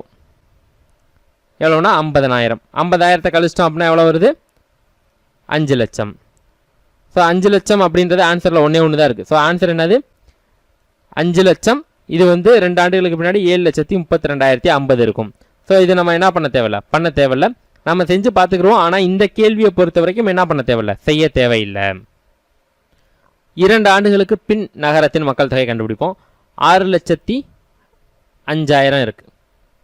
எவ்வளோனா 50,000. 50,000 கழிச்சிட்டோம் அப்படின்னா எவ்வளோ வருது, 5 லட்சம். ஸோ 5 லட்சம் அப்படின்றது ஆன்சரில் ஒன்று தான் இருக்குது. ஸோ ஆன்சர் என்னது, 5 லட்சம். இது வந்து 2 ஆண்டுகளுக்கு பின்னாடி 7,32,050 இருக்கும். ஸோ இது நம்ம என்ன பண்ண தேவையில்ல, நம்ம செஞ்சு பார்த்துக்குறோம். ஆனால் இந்த கேள்வியை பொறுத்த வரைக்கும் என்ன பண்ண தேவையில்லை, செய்ய தேவையில்லை. 2 ஆண்டுகளுக்கு பின் நகரத்தின் மக்கள் தொகை கண்டுபிடிப்போம். 6,05,000 இருக்குது.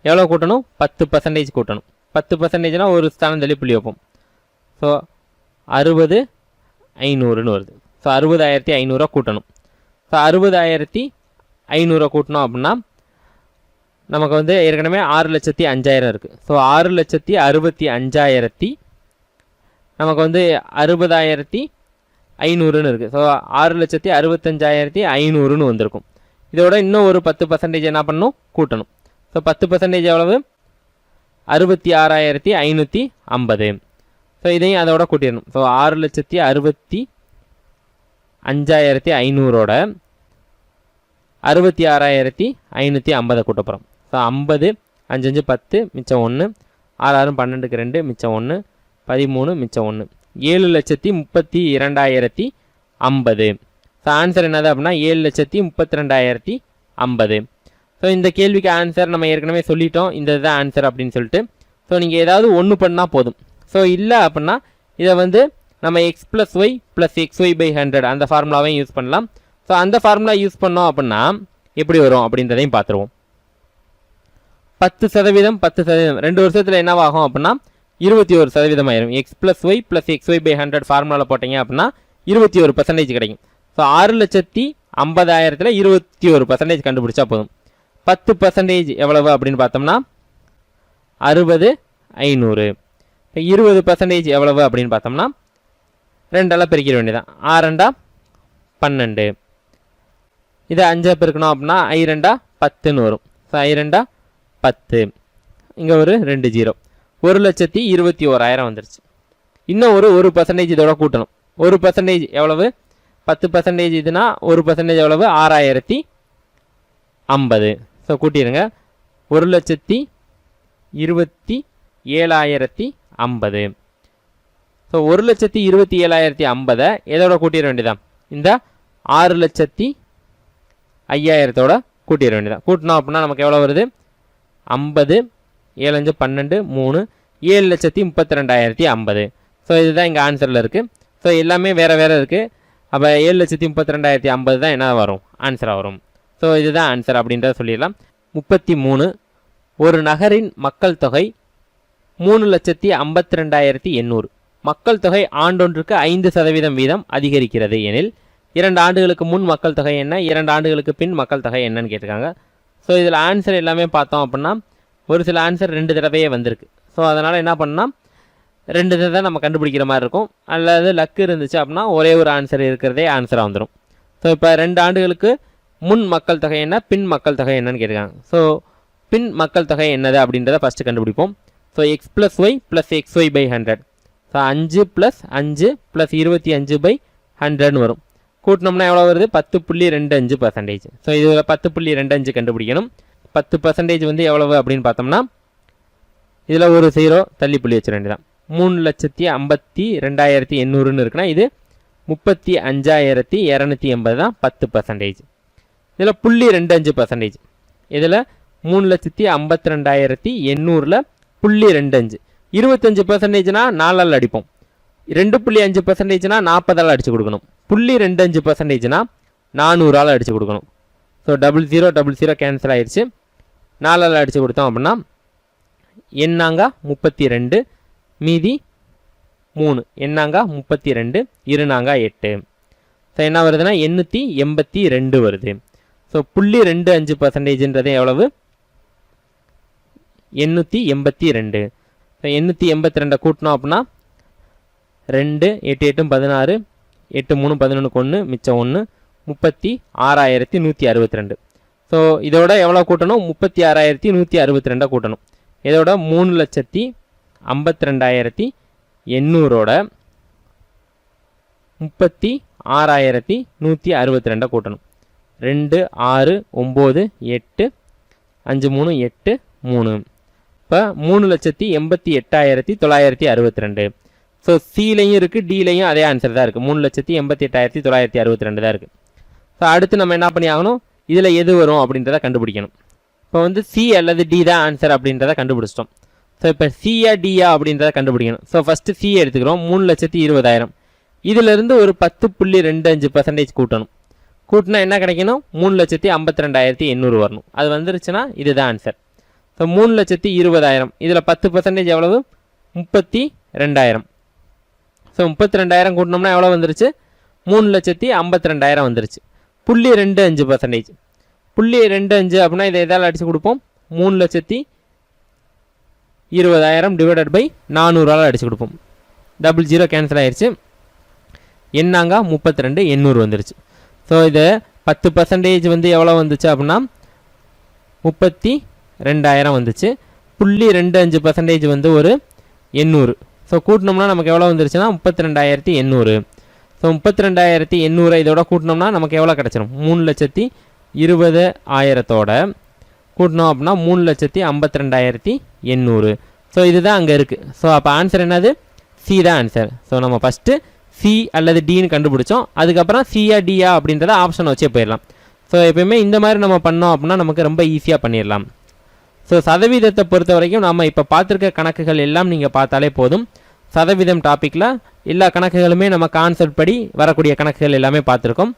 எவ்வளோ கூட்டணும், 10% கூட்டணும். 10%னா ஒரு ஸ்தானம் தள்ளி புள்ளி வைப்போம். ஸோ 60,500ன்னு வருது. ஸோ 60,500 கூட்டணும். ஸோ 60,500 கூட்டணும் அப்படின்னா நமக்கு வந்து ஏற்கனவே 6,05,000 இருக்குது. ஸோ 6,65,000 நமக்கு வந்து 60,500ன்னு இருக்குது. ஸோ 6,65,500ன்னு வந்திருக்கும். இதோட இன்னும் ஒரு 10% என்ன பண்ணணும், கூட்டணும். ஸோ 10% எவ்வளவு, 66,550. ஸோ இதையும் அதோட கூட்டிடணும். ஸோ 6,65,500ஓட 66,550 கூட்ட போகிறோம். ஸோ 50 5 5 10 மிச்சம் 1, 6 6 12க்கு 2 மிச்சம் 1, 13 மிச்சம் 1, 7,32,050. ஸோ ஆன்சர் என்னது அப்படின்னா 7,32,050. ஸோ இந்த கேள்விக்கு ஆன்சர் நம்ம ஏற்கனவே சொல்லிட்டோம், இந்த இதுதான் ஆன்சர் அப்படின்னு சொல்லிட்டு. ஸோ நீங்கள் ஏதாவது ஒன்று பண்ணால் போதும். ஸோ இல்லை அப்படின்னா இதை வந்து நம்ம x + y + xy/100 அந்த ஃபார்முலாவையும் யூஸ் பண்ணலாம். ஸோ அந்த ஃபார்முலா யூஸ் பண்ணோம் அப்படின்னா எப்படி வரும் அப்படின்றதையும் பார்த்துருவோம். 10% 10% 2 வருஷத்தில் என்னவாகும் அப்படின்னா 21% ஆயிரும். x+y + xy/100 ஃபார்முலாவில் போட்டிங்க அப்படின்னா 21% கிடைக்கும். ஸோ 6,50,000 21% கண்டுபிடிச்சா போதும். 10% எவ்வளவு அப்படின்னு பார்த்தோம்னா 60,500. 20% எவ்வளவு அப்படின்னு பார்த்தோம்னா 2ஆல் பெருக்கிட வேண்டியதான். 6 12. இதை 5 பெருக்கணும் அப்படின்னா 5 10ன்னு வரும். ஸோ 5 10. இங்கே ஒரு 2 0. 1,21,000 வந்துருச்சு. இன்னும் ஒரு 1% இதோட கூட்டணும். 1% எவ்வளவு? 10% இதுனா 1% எவ்வளவு? 6,050. ஸோ கூட்டிடுங்க. 1,27,050. ஸோ 1,27,050 எதோட கூட்டிட வேண்டியதான்? இந்த 6,05,000 கூட்டிட வேண்டியதான். கூட்டினோம் அப்படின்னா நமக்கு எவ்வளோ வருது? 50 7 5 12 3 7,32,050. ஸோ இதுதான் இங்கே ஆன்சரில் இருக்குது. ஸோ எல்லாமே வேறு வேறு இருக்குது. அப்போ 7,32,050 தான் என்ன வரும்? ஆன்சராக வரும். ஸோ இதுதான் ஆன்சர் அப்படின்றத சொல்லிடலாம். 33. ஒரு நகரின் மக்கள் தொகை 3,52,800. மக்கள் தொகை ஆண்டொன்றுக்கு 5% வீதம் அதிகரிக்கிறது எனில் 2 ஆண்டுகளுக்கு முன் மக்கள் தொகை என்ன, 2 ஆண்டுகளுக்கு பின் மக்கள் தொகை என்னன்னு கேட்டிருக்காங்க. ஸோ இதில் ஆன்சர் எல்லாமே பார்த்தோம் அப்படின்னா ஒரு சில ஆன்சர் 2 தடவையே வந்திருக்கு. ஸோ அதனால் என்ன பண்ணால் 2 தடவை நம்ம கண்டுபிடிக்கிற மாதிரி இருக்கும். அல்லது லக்கு இருந்துச்சு அப்படின்னா ஒரே ஒரு ஆன்சர் இருக்கிறதே ஆன்சராக வந்துடும். ஸோ இப்போ 2 ஆண்டுகளுக்கு முன் மக்கள் தொகை என்ன, பின் மக்கள் தொகை என்னன்னு கேட்டிருக்காங்க. ஸோ பின் மக்கள் தொகை என்னது அப்படின்றத ஃபஸ்ட்டு கண்டுபிடிப்போம். So x+y + xy/100. ஸோ 5 + 5 + 25/100 வரும். கூட்டினோம்னா எவ்வளோ வருது? 10.25%. ஸோ இதில் 10.25 கண்டுபிடிக்கணும். 10% வந்து எவ்வளவு அப்படின்னு பார்த்தோம்னா இதில் ஒரு 0 தள்ளி புள்ளி வச்சிட வேண்டியதான். 3,52,800ன்னு இருக்குன்னா இது 35,280 தான் 10%. இதில் 0.25%. இதில் 3,52,800ல் 0.25. 25%னா 4ஆல் அடிப்போம். 2.5%னா 40ஆல் அடித்து கொடுக்கணும். 0.25%னா 400ஆல் அடித்து கொடுக்கணும். ஸோ 00 00 கேன்சல் ஆயிடுச்சு. 4ஆல் அடித்து கொடுத்தோம் அப்படின்னா எண்ணாங்க 32 மீதி 3 எண்ணாங்க 32 இருநாங்க 8. ஸோ என்ன வருதுன்னா 882 வருது. ஸோ 0.25%ன்றது எவ்வளவு? 882. ஸோ 882 கூட்டினோம் அப்படின்னா 2 8 8 16 8 3 11க்கு 1 மிச்சம் 1 36,162. ஸோ இதோட எவ்வளோ கூட்டணும்? 36,162 கூட்டணும். இதோட 3,52,800ஓட 36,162 கூட்டணும். 2 6 9 8 5 3 8 3. இப்போ 3,88,962. ஸோ சிலையும் இருக்குது, டிலையும் அதே ஆன்சர் தான் இருக்குது. 3,88,962 தான் இருக்குது. ஸோ அடுத்து நம்ம என்ன பண்ணி ஆகணும்? இதில் எது வரும் அப்படின்றத கண்டுபிடிக்கணும். இப்போ வந்து சி அல்லது டி தான் ஆன்சர் அப்படின்றத கண்டுபிடிச்சிட்டோம். ஸோ இப்போ சியா டியா அப்படின்றத கண்டுபிடிக்கணும். ஸோ ஃபஸ்ட்டு சி எடுத்துக்கிறோம். 3,20,000. இதிலிருந்து ஒரு 10.25% கூட்டணும். கூட்டினா என்ன கிடைக்கணும்? 3,52,800 வரணும். அது வந்துருச்சுன்னா இதுதான் ஆன்சர். ஸோ 3,20,000 இதில் 10% எவ்வளவு? 32,000. ஸோ 32,000 கூட்டினோம்னா எவ்வளோ வந்துருச்சு? 3,52,000 வந்துருச்சு. 0.25%. 0.25 அப்படின்னா இதை எதால் அடித்து கொடுப்போம்? 3,20,000 டிவைடட் பை 400ஆல் அடித்து கொடுப்போம். 00 கேன்சல் ஆயிடுச்சு. எண்ணாங்க 32,800 வந்துருச்சு. ஸோ இது 10% வந்து எவ்வளோ வந்துச்சு அப்படின்னா 32,000 வந்துச்சு. 0.25% வந்து ஒரு 800. ஸோ கூட்டினோம்னா நமக்கு எவ்வளோ வந்துருச்சுன்னா 32,800. ஸோ 32,800 இதோட கூட்டினோம்னா நமக்கு எவ்வளோ கிடச்சிடும்? 3,20,000ஓட கூட்டினோம் அப்படின்னா 3,52,800. ஸோ இதுதான் அங்கே இருக்குது. ஸோ அப்போ ஆன்சர் என்னது? சி தான் ஆன்சர். ஸோ நம்ம ஃபஸ்ட்டு சி அல்லது டின்னு கண்டுபிடிச்சோம். அதுக்கப்புறம் சியா டியா அப்படின்றத ஆப்ஷன் வச்சே போயிடலாம். ஸோ எப்பயுமே இந்த மாதிரி நம்ம பண்ணோம் அப்படின்னா நமக்கு ரொம்ப ஈஸியாக பண்ணிடலாம். ஸோ சதவீதத்தை பொறுத்த வரைக்கும் நம்ம இப்போ பார்த்துருக்க கணக்குகள் எல்லாம் நீங்கள் பார்த்தாலே போதும். சதவீதம் டாப்பிக்கில் எல்லா கணக்குகளுமே நம்ம கான்செப்ட் படி வரக்கூடிய கணக்குகள் எல்லாமே பார்த்துருக்கோம்.